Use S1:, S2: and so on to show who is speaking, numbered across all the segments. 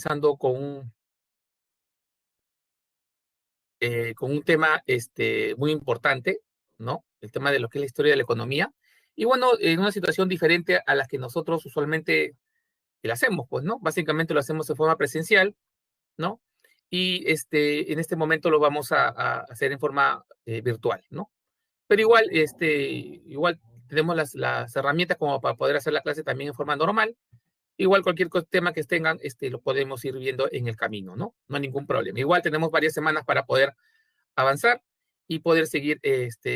S1: comenzando con un tema muy importante, ¿no? El tema de lo que es la historia de la economía. Y bueno, en una situación diferente a la que nosotros usualmente la hacemos, pues, ¿no? Básicamente lo hacemos de forma presencial, ¿no? Y en este momento lo vamos a hacer en forma virtual, ¿no? Pero igual tenemos las herramientas como para poder hacer la clase también en forma normal. Igual cualquier tema que tengan, lo podemos ir viendo en el camino, ¿no? No hay ningún problema. Igual tenemos varias semanas para poder avanzar y poder seguir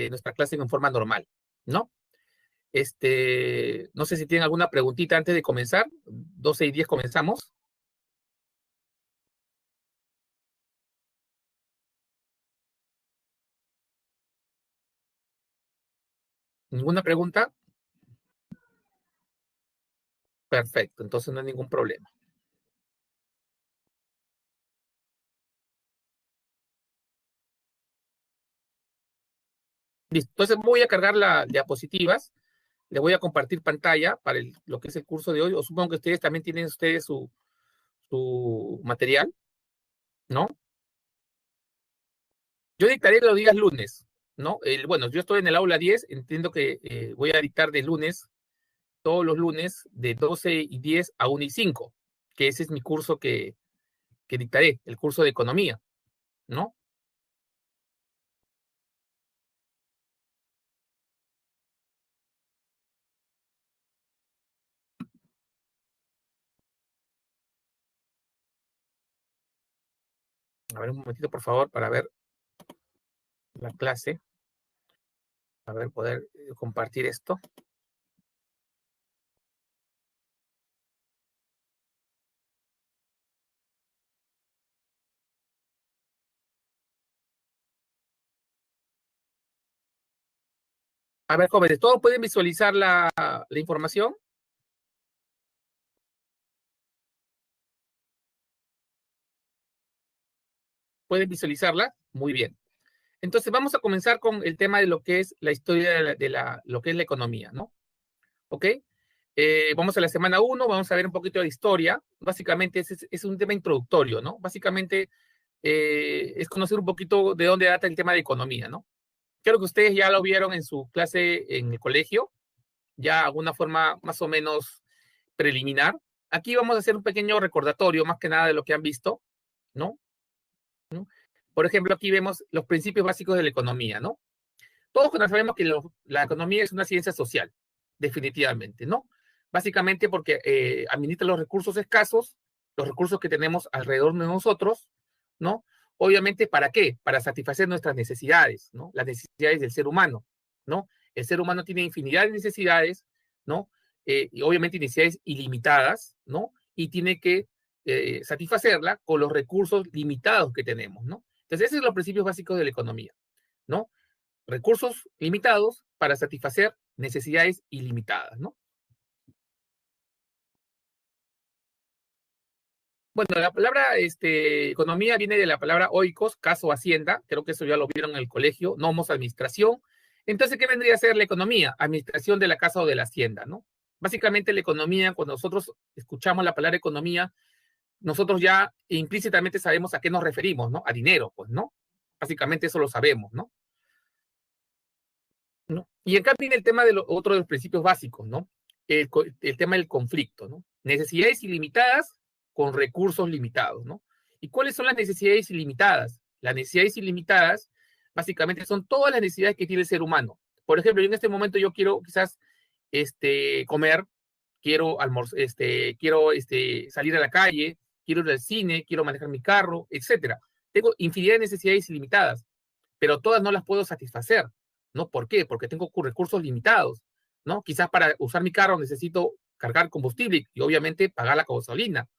S1: nuestra clase en forma normal, ¿no? No sé si tienen alguna preguntita antes de comenzar. 12:10 comenzamos. ¿Ninguna pregunta? Perfecto, entonces no hay ningún problema. Listo, entonces voy a cargar las diapositivas, le voy a compartir pantalla para lo que es el curso de hoy, o supongo que ustedes también tienen su material, ¿no? Yo dictaré los días lunes, ¿no? Bueno, yo estoy en el aula 10, entiendo que voy a dictar de lunes, todos los lunes, de 12:10 a 1:05, que ese es mi curso que dictaré, el curso de economía, ¿no? A ver, un momentito, por favor, para ver la clase, a ver, poder compartir esto. A ver, jóvenes, ¿todos pueden visualizar la información? ¿Pueden visualizarla? Muy bien. Entonces, vamos a comenzar con el tema de lo que es la historia lo que es la economía, ¿no? ¿Ok? Vamos a la semana 1, vamos a ver un poquito de historia. Básicamente es un tema introductorio, ¿no? Básicamente es conocer un poquito de dónde data el tema de economía, ¿no? Creo que ustedes ya lo vieron en su clase en el colegio, ya de alguna forma más o menos preliminar. Aquí vamos a hacer un pequeño recordatorio, más que nada de lo que han visto, ¿no? ¿No? Por ejemplo, aquí vemos los principios básicos de la economía, ¿no? Todos sabemos que la economía es una ciencia social, definitivamente, ¿no? Básicamente porque administra los recursos escasos, los recursos que tenemos alrededor de nosotros, ¿no? Obviamente, ¿para qué? Para satisfacer nuestras necesidades, ¿no? Las necesidades del ser humano, ¿no? El ser humano tiene infinidad de necesidades, ¿no? Y obviamente necesidades ilimitadas, ¿no? Y tiene que satisfacerla con los recursos limitados que tenemos, ¿no? Entonces, esos son los principios básicos de la economía, ¿no? Recursos limitados para satisfacer necesidades ilimitadas, ¿no? Bueno, la palabra economía viene de la palabra oikos, caso hacienda, creo que eso ya lo vieron en el colegio, nomos administración. Entonces, ¿qué vendría a ser la economía? Administración de la casa o de la hacienda, ¿no? Básicamente la economía, cuando nosotros escuchamos la palabra economía, nosotros ya implícitamente sabemos a qué nos referimos, ¿no? A dinero, pues, ¿no? Básicamente eso lo sabemos, ¿no? ¿No? Y acá viene el tema de otro de los principios básicos, ¿no? El tema del conflicto, ¿no? Necesidades ilimitadas con recursos limitados, ¿no? ¿Y cuáles son las necesidades ilimitadas? Las necesidades ilimitadas básicamente son todas las necesidades que tiene el ser humano. Por ejemplo, yo en este momento yo quiero quizás comer, quiero almorzar, quiero salir a la calle, quiero ir al cine, quiero manejar mi carro, etcétera. Tengo infinidad de necesidades ilimitadas, pero todas no las puedo satisfacer, ¿no? ¿Por qué? Porque tengo recursos limitados, ¿no? Quizás para usar mi carro necesito cargar combustible y obviamente pagar la gasolina.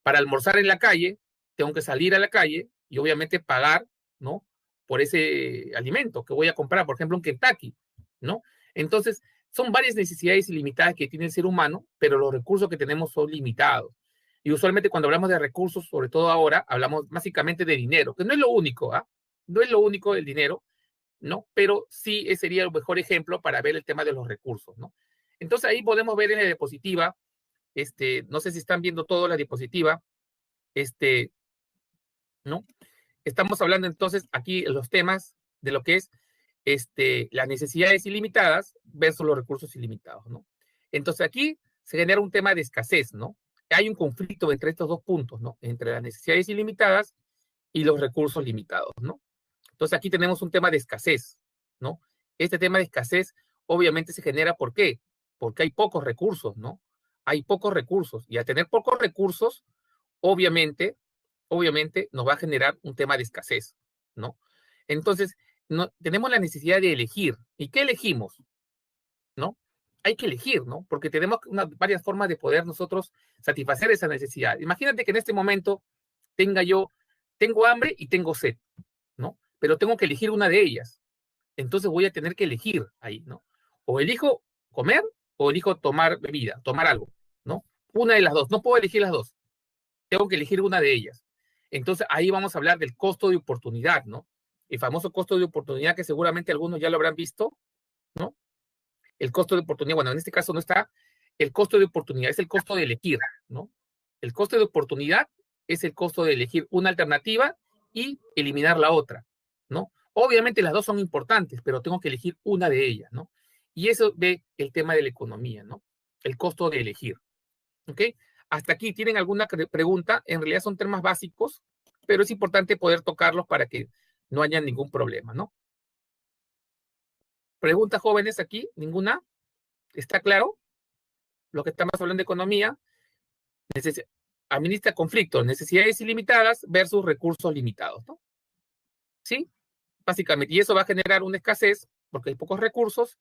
S1: Para almorzar en la calle, tengo que salir a la calle y obviamente pagar, ¿no? Por ese alimento que voy a comprar, por ejemplo, en Kentucky, ¿no? Entonces, son varias necesidades ilimitadas que tiene el ser humano, pero los recursos que tenemos son limitados. Y usualmente cuando hablamos de recursos, sobre todo ahora, hablamos básicamente de dinero, que no es lo único, ¿ah? No es lo único el dinero, ¿no? Pero sí sería el mejor ejemplo para ver el tema de los recursos, ¿no? Entonces ahí podemos ver en la diapositiva, no sé si están viendo todo la diapositiva, ¿no? Estamos hablando entonces aquí los temas de lo que es las necesidades ilimitadas versus los recursos ilimitados, ¿no? Entonces aquí se genera un tema de escasez, ¿no? Hay un conflicto entre estos dos puntos, ¿no? Entre las necesidades ilimitadas y los recursos limitados, ¿no? Entonces aquí tenemos un tema de escasez, ¿no? Este tema de escasez obviamente se genera, ¿por qué? Porque hay pocos recursos, ¿no? Hay pocos recursos y al tener pocos recursos, obviamente nos va a generar un tema de escasez, ¿no? Entonces, no, tenemos la necesidad de elegir. ¿Y qué elegimos? ¿No? Hay que elegir, ¿no? Porque tenemos varias formas de poder nosotros satisfacer esa necesidad. Imagínate que en este momento tengo hambre y tengo sed, ¿no? Pero tengo que elegir una de ellas. Entonces voy a tener que elegir ahí, ¿no? O elijo comer o elijo tomar bebida, tomar algo, ¿no? Una de las dos. No puedo elegir las dos. Tengo que elegir una de ellas. Entonces ahí vamos a hablar del costo de oportunidad, ¿no? El famoso costo de oportunidad que seguramente algunos ya lo habrán visto, ¿no? El costo de oportunidad, bueno, en este caso no está el costo de oportunidad, es el costo de elegir, ¿no? El costo de oportunidad es el costo de elegir una alternativa y eliminar la otra, ¿no? Obviamente las dos son importantes, pero tengo que elegir una de ellas, ¿no? Y eso ve el tema de la economía, ¿no? El costo de elegir, ¿ok? Hasta aquí, ¿tienen alguna pregunta? En realidad son temas básicos, pero es importante poder tocarlos para que no haya ningún problema, ¿no? ¿Preguntas jóvenes aquí? ¿Ninguna? ¿Está claro? Lo que estamos hablando de economía, administra conflictos, necesidades ilimitadas versus recursos limitados, ¿no? ¿Sí? Básicamente, y eso va a generar una escasez porque hay pocos recursos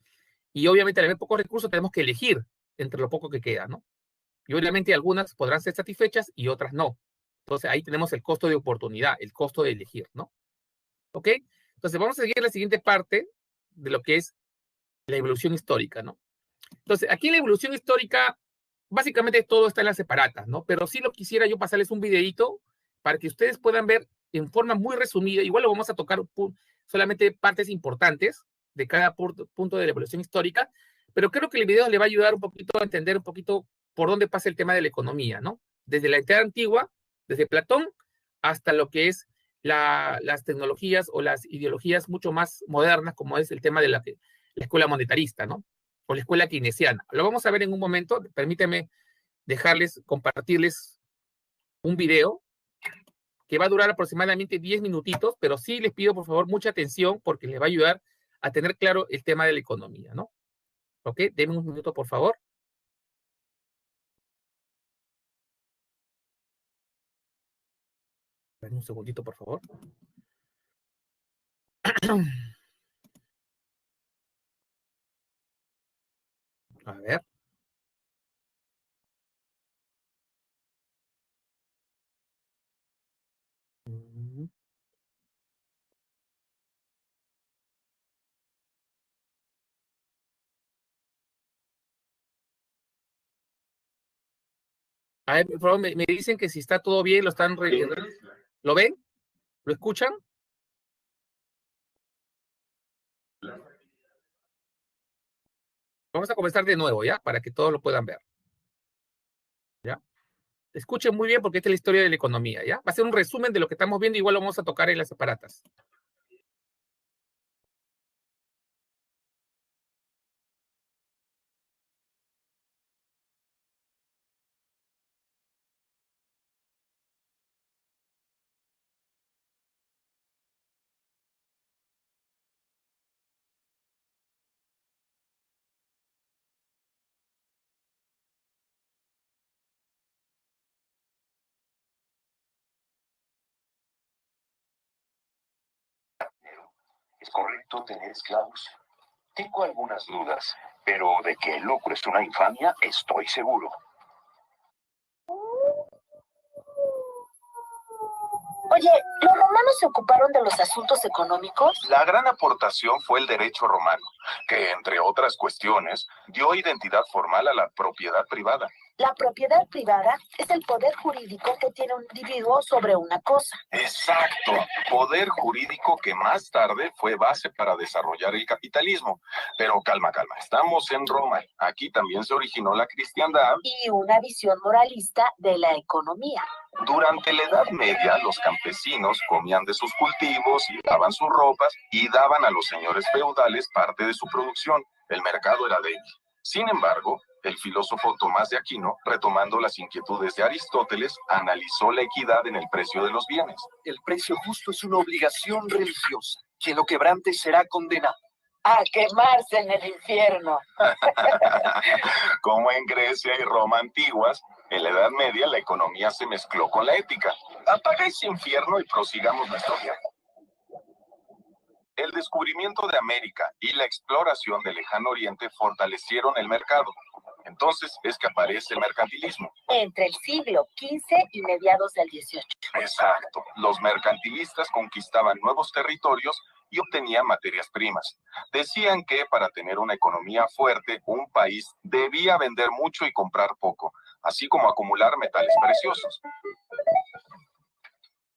S1: y obviamente al haber pocos recursos tenemos que elegir entre lo poco que queda, ¿no? Y obviamente algunas podrán ser satisfechas y otras no. Entonces ahí tenemos el costo de oportunidad, el costo de elegir, ¿no? ¿Ok? Entonces vamos a seguir la siguiente parte de lo que es la evolución histórica, ¿no? Entonces aquí en la evolución histórica básicamente todo está en las separatas, ¿no? Pero sí lo quisiera yo pasarles un videito para que ustedes puedan ver en forma muy resumida, igual lo vamos a tocar solamente partes importantes de cada punto de la evolución histórica, pero creo que el video le va a ayudar un poquito a entender un poquito por dónde pasa el tema de la economía, ¿no? Desde la edad antigua, desde Platón, hasta lo que es las tecnologías o las ideologías mucho más modernas, como es el tema de la escuela monetarista, ¿no? O la escuela keynesiana. Lo vamos a ver en un momento. Permíteme compartirles un video que va a durar aproximadamente 10 minutitos, pero sí les pido por favor mucha atención porque les va a ayudar a tener claro el tema de la economía, ¿no? ¿Ok? Denme un minuto, por favor. Denme un segundito, por favor. A ver. A ver, por favor, me dicen que si está todo bien, ¿lo ven? ¿Lo escuchan? Vamos a comenzar de nuevo, ¿ya? Para que todos lo puedan ver, ¿ya? Escuchen muy bien porque esta es la historia de la economía, ¿ya? Va a ser un resumen de lo que estamos viendo, igual lo vamos a tocar en las separatas.
S2: ¿Es correcto tener esclavos? Tengo algunas dudas, pero de que el lucro es una infamia, estoy seguro.
S3: Oye, ¿los romanos se ocuparon de los asuntos económicos?
S2: La gran aportación fue el derecho romano, que, entre otras cuestiones, dio identidad formal a la propiedad privada.
S3: La propiedad privada es el poder jurídico que tiene un individuo sobre una cosa.
S4: Exacto, poder jurídico que más tarde fue base para desarrollar el capitalismo. Pero calma, estamos en Roma. Aquí también se originó la cristiandad.
S3: Y una visión moralista de la economía.
S4: Durante la Edad Media, los campesinos comían de sus cultivos y daban sus ropas y daban a los señores feudales parte de su producción. El mercado era débil. Sin embargo, el filósofo Tomás de Aquino, retomando las inquietudes de Aristóteles, analizó la equidad en el precio de los bienes.
S5: El precio justo es una obligación religiosa. Quien lo quebrante será condenado
S3: a quemarse en el infierno.
S4: Como en Grecia y Roma antiguas, en la Edad Media la economía se mezcló con la ética. Apaga ese infierno y prosigamos nuestro viaje. El descubrimiento de América y la exploración del Lejano Oriente fortalecieron el mercado. Entonces es que aparece el mercantilismo.
S3: Entre el siglo XV y mediados del XVIII.
S4: Exacto. Los mercantilistas conquistaban nuevos territorios y obtenían materias primas. Decían que para tener una economía fuerte, un país debía vender mucho y comprar poco, así como acumular metales preciosos.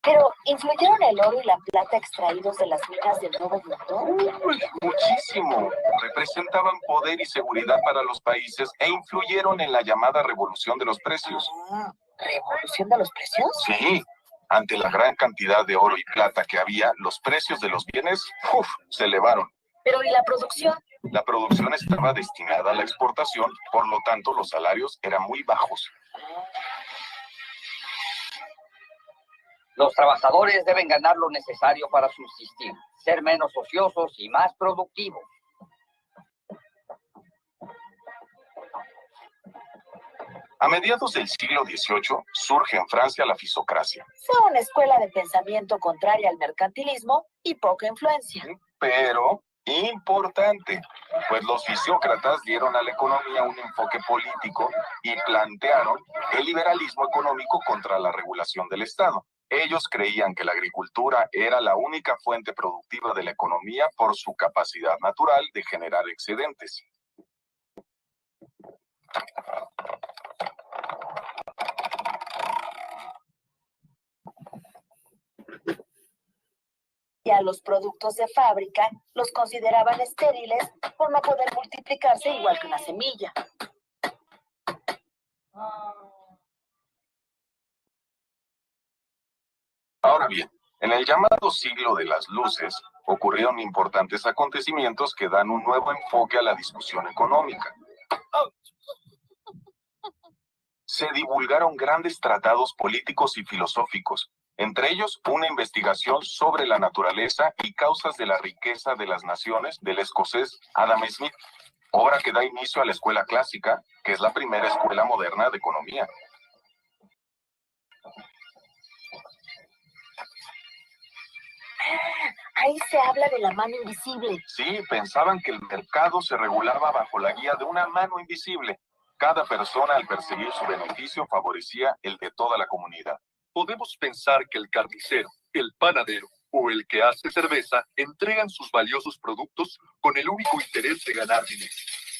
S3: Pero, ¿influyeron el oro y la plata extraídos de las minas del Nuevo Mundo?
S4: Muchísimo. Representaban poder y seguridad para los países e influyeron en la llamada revolución de los precios.
S3: ¿Revolución de los precios?
S4: Sí. Ante la gran cantidad de oro y plata que había, los precios de los bienes se elevaron.
S3: Pero, ¿y la producción?
S4: La producción estaba destinada a la exportación, por lo tanto los salarios eran muy bajos.
S6: Los trabajadores deben ganar lo necesario para subsistir, ser menos ociosos y más productivos.
S4: A mediados del siglo XVIII surge en Francia la fisocracia.
S3: Fue una escuela de pensamiento contraria al mercantilismo y poca influencia.
S4: Pero importante, pues los fisiócratas dieron a la economía un enfoque político y plantearon el liberalismo económico contra la regulación del Estado. Ellos creían que la agricultura era la única fuente productiva de la economía por su capacidad natural de generar excedentes.
S3: Y a los productos de fábrica los consideraban estériles por no poder multiplicarse igual que una semilla.
S4: Ahora bien, en el llamado siglo de las luces, ocurrieron importantes acontecimientos que dan un nuevo enfoque a la discusión económica. Se divulgaron grandes tratados políticos y filosóficos, entre ellos una investigación sobre la naturaleza y causas de la riqueza de las naciones del escocés Adam Smith, obra que da inicio a la escuela clásica, que es la primera escuela moderna de economía.
S3: Ahí se habla de la mano invisible.
S4: Sí, pensaban que el mercado se regulaba bajo la guía de una mano invisible. Cada persona, al perseguir su beneficio, favorecía el de toda la comunidad.
S5: Podemos pensar que el carnicero, el panadero o el que hace cerveza entregan sus valiosos productos con el único interés de ganar dinero.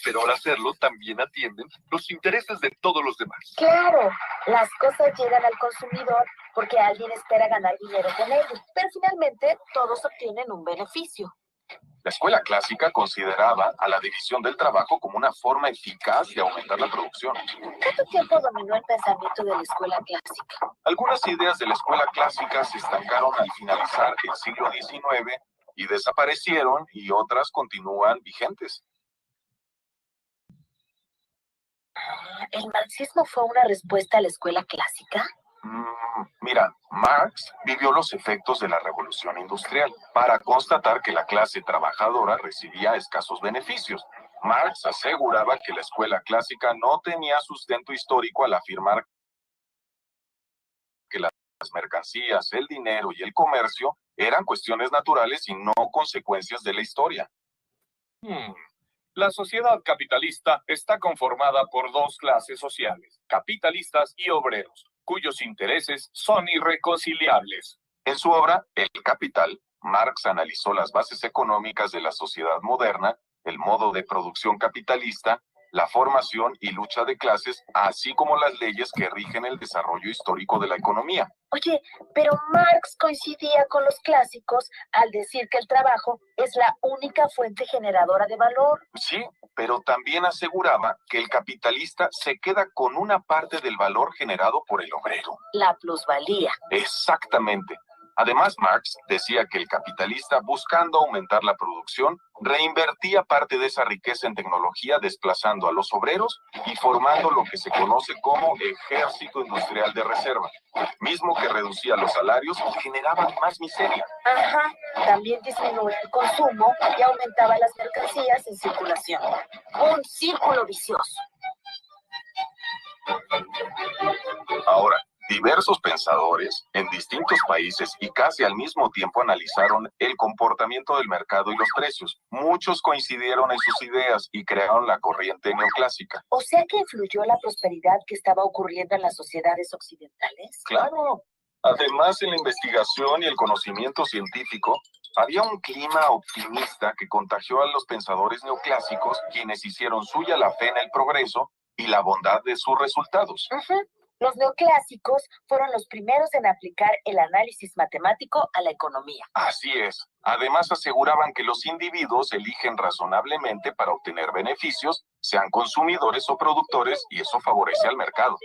S5: Pero al hacerlo también atienden los intereses de todos los demás.
S3: Claro, las cosas llegan al consumidor porque alguien espera ganar dinero con ello, pero finalmente todos obtienen un beneficio.
S4: La escuela clásica consideraba a la división del trabajo como una forma eficaz de aumentar la producción.
S3: ¿Cuánto tiempo dominó el pensamiento de la escuela clásica?
S4: Algunas ideas de la escuela clásica se estancaron al finalizar el siglo XIX y desaparecieron, y otras continúan vigentes.
S3: ¿El marxismo fue una respuesta a la escuela clásica?
S4: Mira, Marx vivió los efectos de la revolución industrial para constatar que la clase trabajadora recibía escasos beneficios. Marx aseguraba que la escuela clásica no tenía sustento histórico al afirmar que las mercancías, el dinero y el comercio eran cuestiones naturales y no consecuencias de la historia.
S7: La sociedad capitalista está conformada por dos clases sociales, capitalistas y obreros, cuyos intereses son irreconciliables.
S4: En su obra, El Capital, Marx analizó las bases económicas de la sociedad moderna, el modo de producción capitalista, la formación y lucha de clases, así como las leyes que rigen el desarrollo histórico de la economía.
S3: Oye, pero Marx coincidía con los clásicos al decir que el trabajo es la única fuente generadora de valor.
S4: Sí, pero también aseguraba que el capitalista se queda con una parte del valor generado por el obrero.
S3: La plusvalía.
S4: Exactamente. Además, Marx decía que el capitalista, buscando aumentar la producción, reinvertía parte de esa riqueza en tecnología, desplazando a los obreros y formando lo que se conoce como ejército industrial de reserva, mismo que reducía los salarios y generaba más miseria.
S3: Ajá, también disminuía el consumo y aumentaba las mercancías en circulación. Un círculo vicioso.
S4: Ahora, diversos pensadores en distintos países y casi al mismo tiempo analizaron el comportamiento del mercado y los precios. Muchos coincidieron en sus ideas y crearon la corriente neoclásica.
S3: O sea que influyó la prosperidad que estaba ocurriendo en las sociedades occidentales.
S4: Claro. Además, en la investigación y el conocimiento científico, había un clima optimista que contagió a los pensadores neoclásicos, quienes hicieron suya la fe en el progreso y la bondad de sus resultados.
S3: Los neoclásicos fueron los primeros en aplicar el análisis matemático a la economía.
S4: Así es. Además, aseguraban que los individuos eligen razonablemente para obtener beneficios, sean consumidores o productores, y eso favorece al mercado.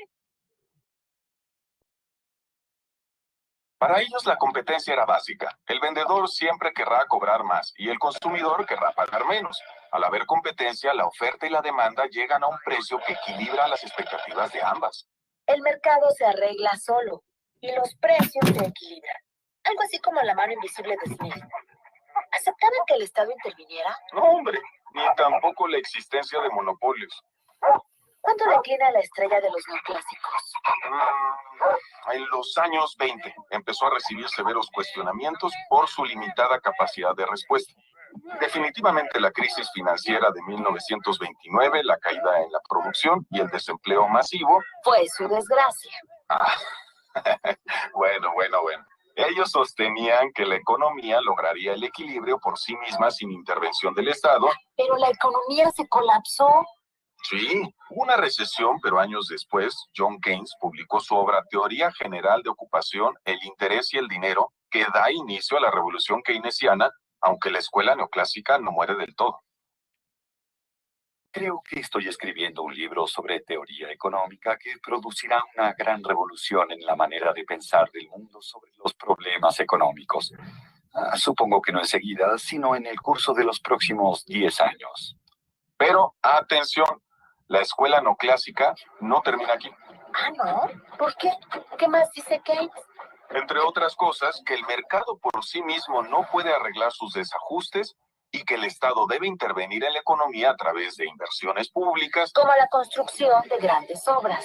S4: Para ellos la competencia era básica. El vendedor siempre querrá cobrar más y el consumidor querrá pagar menos. Al haber competencia, la oferta y la demanda llegan a un precio que equilibra las expectativas de ambas.
S3: El mercado se arregla solo y los precios se equilibran. Algo así como la mano invisible de Smith. ¿Aceptaban que el Estado interviniera?
S4: No, hombre, ni tampoco la existencia de monopolios.
S3: ¿Cuánto declina la estrella de los neoclásicos?
S4: En los años 20 empezó a recibir severos cuestionamientos por su limitada capacidad de respuesta. Definitivamente la crisis financiera de 1929, la caída en la producción y el desempleo masivo.
S3: Fue su desgracia.
S4: Bueno. Ellos sostenían que la economía lograría el equilibrio por sí misma sin intervención del Estado.
S3: Pero la economía se colapsó.
S4: Sí, hubo una recesión, pero años después, John Keynes publicó su obra Teoría General de Ocupación, el Interés y el Dinero, que da inicio a la revolución keynesiana, aunque la escuela neoclásica no muere del todo.
S5: Creo que estoy escribiendo un libro sobre teoría económica que producirá una gran revolución en la manera de pensar del mundo sobre los problemas económicos. Supongo que no enseguida, sino en el curso de los próximos 10 años.
S4: Pero, atención, la escuela neoclásica no termina aquí.
S3: ¿No? ¿Por qué? ¿Qué más dice Keynes?
S4: Entre otras cosas, que el mercado por sí mismo no puede arreglar sus desajustes y que el Estado debe intervenir en la economía a través de inversiones públicas.
S3: Como la construcción de grandes obras.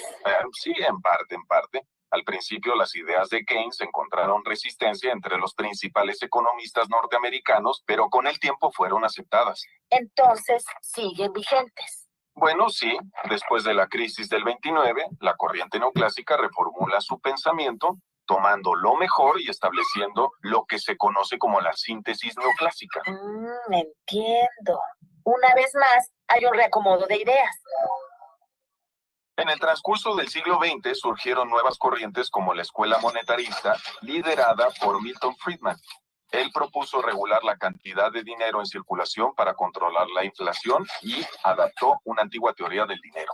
S4: Sí, en parte. Al principio, las ideas de Keynes encontraron resistencia entre los principales economistas norteamericanos, pero con el tiempo fueron aceptadas.
S3: Entonces, siguen vigentes.
S4: Bueno, sí. Después de la crisis del 29, la corriente neoclásica reformula su pensamiento, tomando lo mejor y estableciendo lo que se conoce como la síntesis neoclásica.
S3: Entiendo. Una vez más, hay un reacomodo de ideas.
S4: En el transcurso del siglo XX surgieron nuevas corrientes como la escuela monetarista, liderada por Milton Friedman. Él propuso regular la cantidad de dinero en circulación para controlar la inflación y adaptó una antigua teoría del dinero.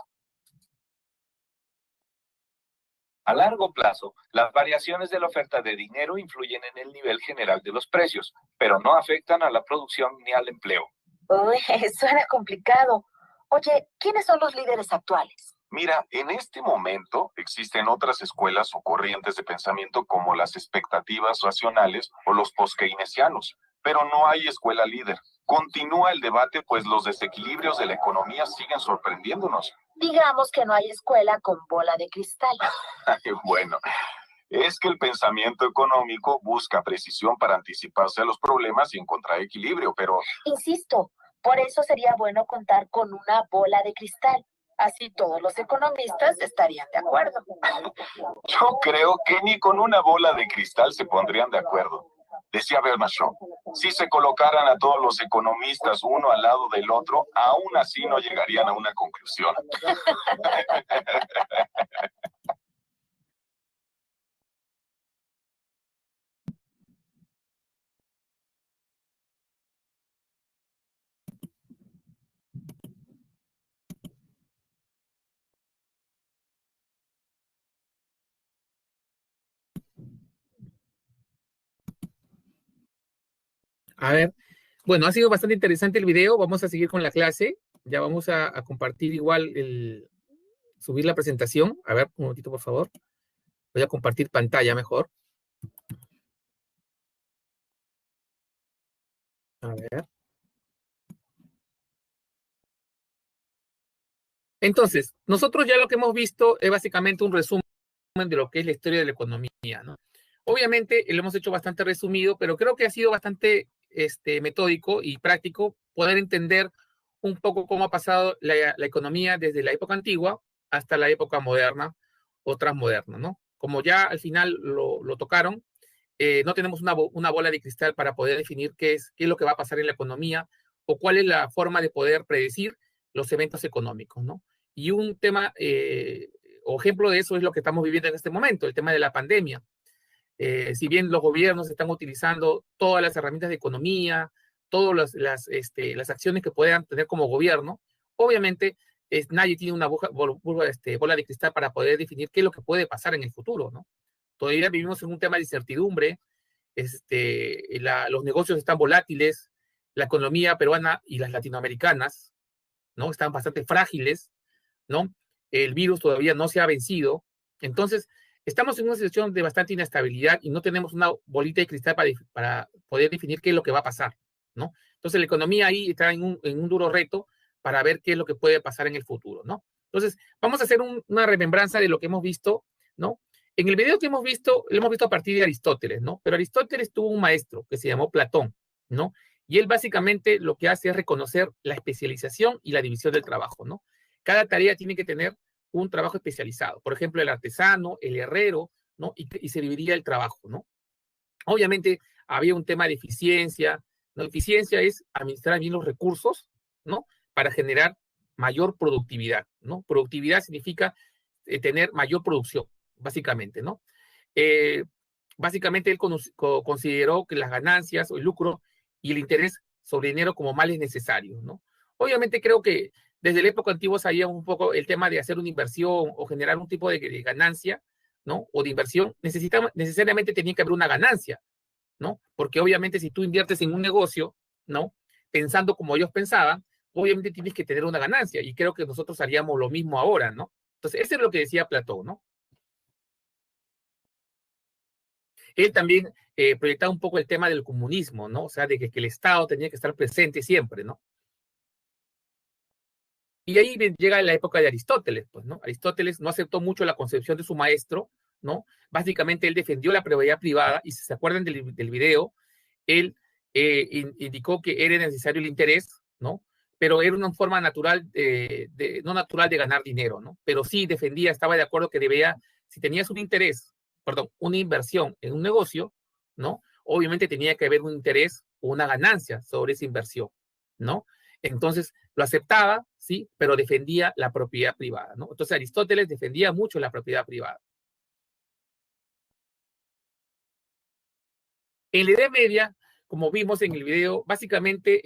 S7: A largo plazo, las variaciones de la oferta de dinero influyen en el nivel general de los precios, pero no afectan a la producción ni al empleo.
S3: Uy, suena complicado. Oye, ¿quiénes son los líderes actuales?
S4: Mira, en este momento existen otras escuelas o corrientes de pensamiento como las expectativas racionales o los post-keynesianos, pero no hay escuela líder. Continúa el debate, pues los desequilibrios de la economía siguen sorprendiéndonos.
S3: Digamos que no hay escuela con bola de cristal.
S4: Bueno, es que el pensamiento económico busca precisión para anticiparse a los problemas y encontrar equilibrio, pero...
S3: Insisto, por eso sería bueno contar con una bola de cristal. Así todos los economistas estarían de acuerdo.
S4: Yo creo que ni con una bola de cristal se pondrían de acuerdo. Decía Bernard Shaw, Si se colocaran a todos los economistas uno al lado del otro, aún así no llegarían a una conclusión.
S1: A ver, bueno, ha sido bastante interesante el video. Vamos a seguir con la clase. Ya vamos a compartir igual subir la presentación. A ver, un momentito, por favor. Voy a compartir pantalla mejor. A ver. Entonces, nosotros ya lo que hemos visto es básicamente un resumen de lo que es la historia de la economía, ¿no? Obviamente lo hemos hecho bastante resumido, pero creo que ha sido bastante metódico y práctico poder entender un poco cómo ha pasado la economía desde la época antigua hasta la época moderna o transmoderna, ¿no? Como ya al final lo tocaron, no tenemos una bola de cristal para poder definir qué es lo que va a pasar en la economía o cuál es la forma de poder predecir los eventos económicos, ¿no? Y un tema o ejemplo de eso es lo que estamos viviendo en este momento, el tema de la pandemia. Si bien los gobiernos están utilizando todas las herramientas de economía, todas las acciones que puedan tener como gobierno, obviamente nadie tiene una bola de cristal para poder definir qué es lo que puede pasar en el futuro, ¿no? Todavía vivimos en un tema de incertidumbre, los negocios están volátiles, la economía peruana y las latinoamericanas, ¿no? Están bastante frágiles, ¿no? El virus todavía no se ha vencido. Entonces, estamos en una situación de bastante inestabilidad y no tenemos una bolita de cristal para poder definir qué es lo que va a pasar, ¿no? Entonces, la economía ahí está en un duro reto para ver qué es lo que puede pasar en el futuro, ¿no? Entonces, vamos a hacer una remembranza de lo que hemos visto, ¿no? En el video que hemos visto, lo hemos visto a partir de Aristóteles, ¿no? Pero Aristóteles tuvo un maestro que se llamó Platón, ¿no? Y él básicamente lo que hace es reconocer la especialización y la división del trabajo, ¿no? Cada tarea tiene que tener un trabajo especializado. Por ejemplo, el artesano, el herrero, ¿no? Y se dividía el trabajo, ¿no? Obviamente había un tema de eficiencia, ¿no? Eficiencia es administrar bien los recursos, ¿no? Para generar mayor productividad, ¿no? Productividad significa tener mayor producción, básicamente, ¿no? Básicamente él consideró que las ganancias o el lucro y el interés sobre dinero como males necesarios, ¿no? Obviamente creo que desde la época antigua sabía un poco el tema de hacer una inversión o generar un tipo de ganancia, ¿no? O de inversión, necesariamente tenía que haber una ganancia, ¿no? Porque obviamente si tú inviertes en un negocio, ¿no? Pensando como ellos pensaban, obviamente tienes que tener una ganancia y creo que nosotros haríamos lo mismo ahora, ¿no? Entonces, eso es lo que decía Platón, ¿no? Él también proyectaba un poco el tema del comunismo, ¿no? O sea, de que el Estado tenía que estar presente siempre, ¿no? Y ahí llega la época de Aristóteles, pues, ¿no? Aristóteles no aceptó mucho la concepción de su maestro, ¿no? Básicamente él defendió la propiedad privada y si se acuerdan del video, él indicó que era necesario el interés, ¿no? Pero era una forma natural, no natural de ganar dinero, ¿no? Pero sí defendía, estaba de acuerdo que debía, si tenías un interés, perdón, una inversión en un negocio, ¿no? Obviamente tenía que haber un interés o una ganancia sobre esa inversión, ¿no? Entonces lo aceptaba, sí, pero defendía la propiedad privada, ¿no? Entonces Aristóteles defendía mucho la propiedad privada. En la Edad Media, como vimos en el video, básicamente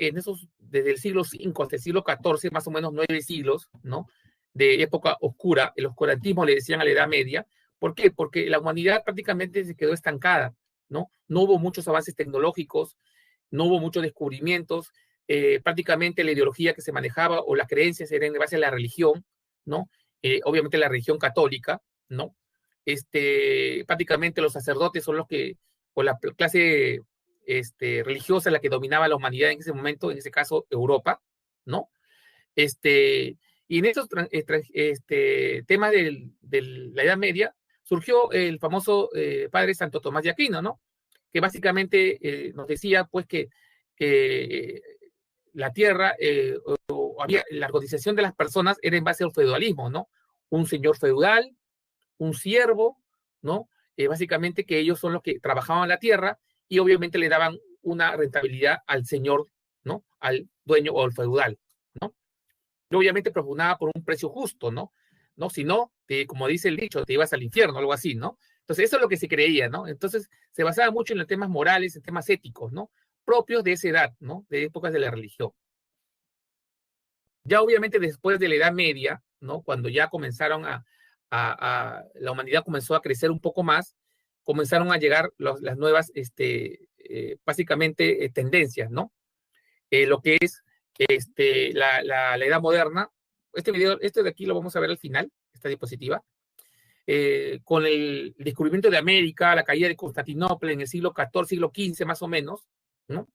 S1: desde el siglo V hasta el siglo XIV, más o menos 9 siglos, ¿no? De época oscura, el oscurantismo le decían a la Edad Media. ¿Por qué? Porque la humanidad prácticamente se quedó estancada, ¿no? No hubo muchos avances tecnológicos, no hubo muchos descubrimientos, prácticamente la ideología que se manejaba o las creencias eran de base a la religión, ¿no? Obviamente la religión católica, ¿no? Prácticamente los sacerdotes son los que, o la clase religiosa la que dominaba la humanidad en ese momento, en ese caso Europa, ¿no? Y en estos temas de la Edad Media surgió el famoso padre Santo Tomás de Aquino, ¿no? Que básicamente nos decía, pues, que la tierra, la organización de las personas era en base al feudalismo, ¿no? Un señor feudal, un siervo, ¿no? Básicamente que ellos son los que trabajaban la tierra y obviamente le daban una rentabilidad al señor, ¿no? Al dueño o al feudal, ¿no? Y obviamente propugnaba por un precio justo, ¿no? ¿No? Si no, como dice el dicho, te ibas al infierno, algo así, ¿no? Entonces, eso es lo que se creía, ¿no? Entonces, se basaba mucho en los temas morales, en temas éticos, ¿no? Propios de esa edad, ¿no? De épocas de la religión. Ya obviamente después de la Edad Media, ¿no? Cuando ya comenzaron la humanidad comenzó a crecer un poco más, comenzaron a llegar las nuevas, básicamente, tendencias, ¿no? Lo que es la Edad Moderna. Este de aquí lo vamos a ver al final, esta diapositiva. Con el descubrimiento de América, la caída de Constantinopla en el siglo XIV, siglo XV más o menos, ¿no?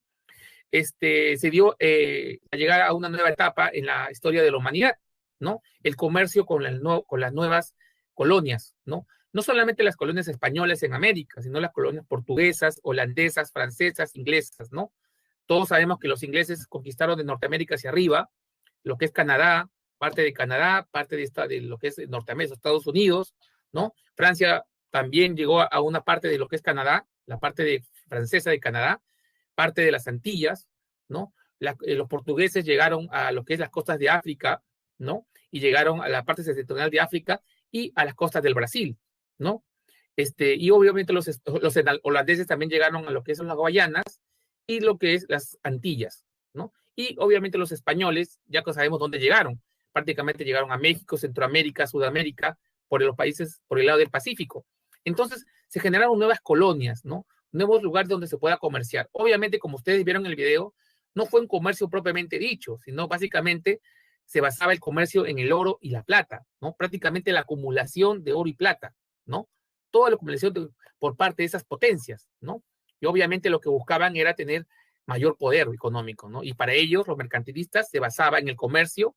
S1: Se dio a llegar a una nueva etapa en la historia de la humanidad, ¿no? El comercio con las nuevas colonias, ¿no? No solamente las colonias españolas en América, sino las colonias portuguesas, holandesas, francesas, inglesas, ¿no? Todos sabemos que los ingleses conquistaron de Norteamérica hacia arriba, lo que es Canadá, parte de lo que es Norteamérica, Estados Unidos, ¿no? Francia también llegó a una parte de lo que es Canadá, la parte francesa de Canadá, parte de las Antillas, ¿no? Los portugueses llegaron a lo que es las costas de África, ¿no? Y llegaron a la parte septentrional de África y a las costas del Brasil, ¿no? Y obviamente los holandeses también llegaron a lo que son las Guayanas y lo que es las Antillas, ¿no? Y obviamente los españoles, ya que sabemos dónde llegaron, prácticamente llegaron a México, Centroamérica, Sudamérica, por los países, por el lado del Pacífico. Entonces, se generaron nuevas colonias, ¿no? Nuevos lugares donde se pueda comerciar. Obviamente, como ustedes vieron en el video, no fue un comercio propiamente dicho, sino básicamente se basaba el comercio en el oro y la plata, ¿no? Prácticamente la acumulación de oro y plata, ¿no? Toda la acumulación por parte de esas potencias, ¿no? Y obviamente lo que buscaban era tener mayor poder económico, ¿no? Y para ellos, los mercantilistas, se basaba en el comercio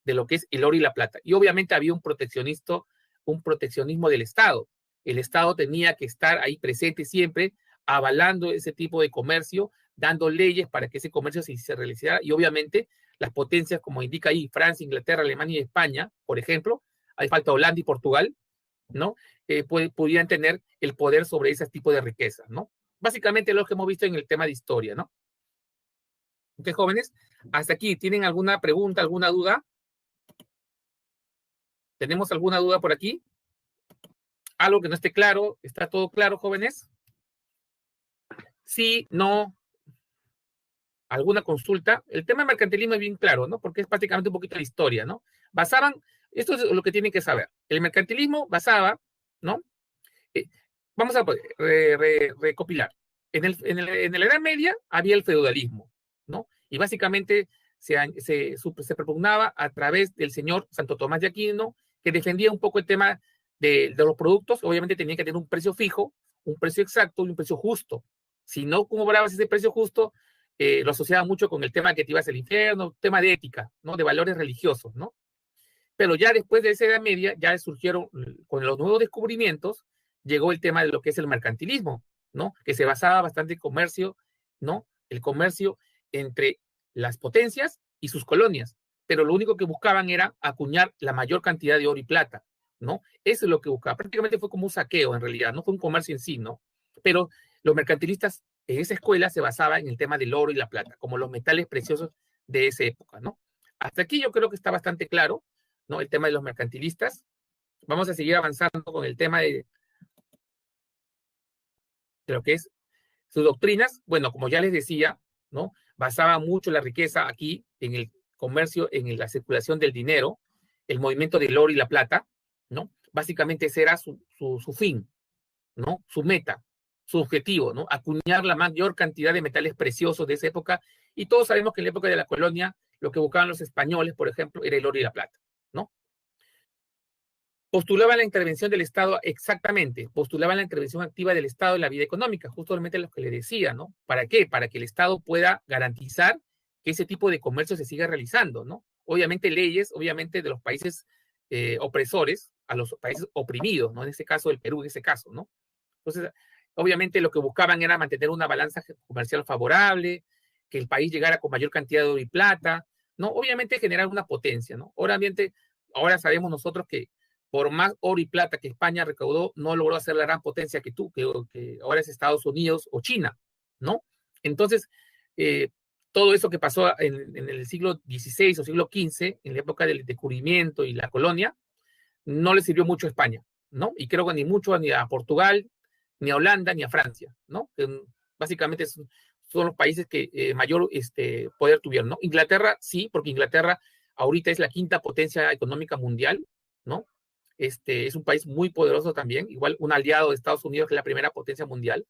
S1: de lo que es el oro y la plata. Y obviamente había un proteccionismo del Estado. El Estado tenía que estar ahí presente siempre, avalando ese tipo de comercio, dando leyes para que ese comercio se realizara, y obviamente las potencias, como indica ahí, Francia, Inglaterra, Alemania y España, por ejemplo, hay falta Holanda y Portugal, ¿no? Pudieran tener el poder sobre ese tipo de riquezas, ¿no? Básicamente lo que hemos visto en el tema de historia, ¿no? Ok, jóvenes, hasta aquí, ¿tienen alguna pregunta, alguna duda? ¿Tenemos alguna duda por aquí? ¿Algo que no esté claro? ¿Está todo claro, jóvenes? Sí, no, alguna consulta. El tema del mercantilismo es bien claro, ¿no? Porque es prácticamente un poquito de historia, ¿no? Esto es lo que tienen que saber. El mercantilismo basaba, ¿no? Vamos a recopilar. En la Edad Media había el feudalismo, ¿no? Y básicamente se propugnaba a través del señor Santo Tomás de Aquino, que defendía un poco el tema de los productos. Obviamente tenía que tener un precio fijo, un precio exacto y un precio justo. Si no cobrabas ese precio justo, lo asociaba mucho con el tema de que te ibas al infierno, tema de ética, ¿no? De valores religiosos, ¿no? Pero ya después de esa Edad Media, ya surgieron, con los nuevos descubrimientos, llegó el tema de lo que es el mercantilismo, ¿no? Que se basaba bastante en comercio, ¿no? El comercio entre las potencias y sus colonias, pero lo único que buscaban era acuñar la mayor cantidad de oro y plata, ¿no? Eso es lo que buscaba. Prácticamente fue como un saqueo en realidad, no fue un comercio en sí, ¿no? Pero los mercantilistas en esa escuela se basaban en el tema del oro y la plata, como los metales preciosos de esa época, ¿no? Hasta aquí yo creo que está bastante claro, ¿no? El tema de los mercantilistas. Vamos a seguir avanzando con el tema de lo que es sus doctrinas. Bueno, como ya les decía, ¿no? Basaba mucho la riqueza aquí en el comercio, en la circulación del dinero, el movimiento del oro y la plata, ¿no? Básicamente ese era su fin, ¿no? Su meta, su objetivo, ¿no? Acuñar la mayor cantidad de metales preciosos de esa época. Y todos sabemos que en la época de la colonia, lo que buscaban los españoles, por ejemplo, era el oro y la plata, ¿no? Postulaban la intervención del Estado, exactamente, postulaban la intervención activa del Estado en la vida económica, justamente lo que le decía, ¿no? ¿Para qué? Para que el Estado pueda garantizar que ese tipo de comercio se siga realizando, ¿no? Obviamente leyes, obviamente de los países opresores a los países oprimidos, ¿no? En este caso, el Perú, en ese caso, ¿no? Entonces, obviamente lo que buscaban era mantener una balanza comercial favorable, que el país llegara con mayor cantidad de oro y plata, ¿no? Obviamente generar una potencia, ¿no? Obviamente, ahora sabemos nosotros que por más oro y plata que España recaudó, no logró hacer la gran potencia que ahora es Estados Unidos o China, ¿no? Entonces, todo eso que pasó en el siglo XVI o siglo XV, en la época del descubrimiento y la colonia, no le sirvió mucho a España, ¿no? Y creo que ni mucho ni a Portugal, ni a Holanda, ni a Francia, ¿no? Básicamente son los países que mayor poder tuvieron, ¿no? Inglaterra sí, porque Inglaterra ahorita es la quinta potencia económica mundial, ¿no? Es un país muy poderoso también, igual un aliado de Estados Unidos, que es la primera potencia mundial.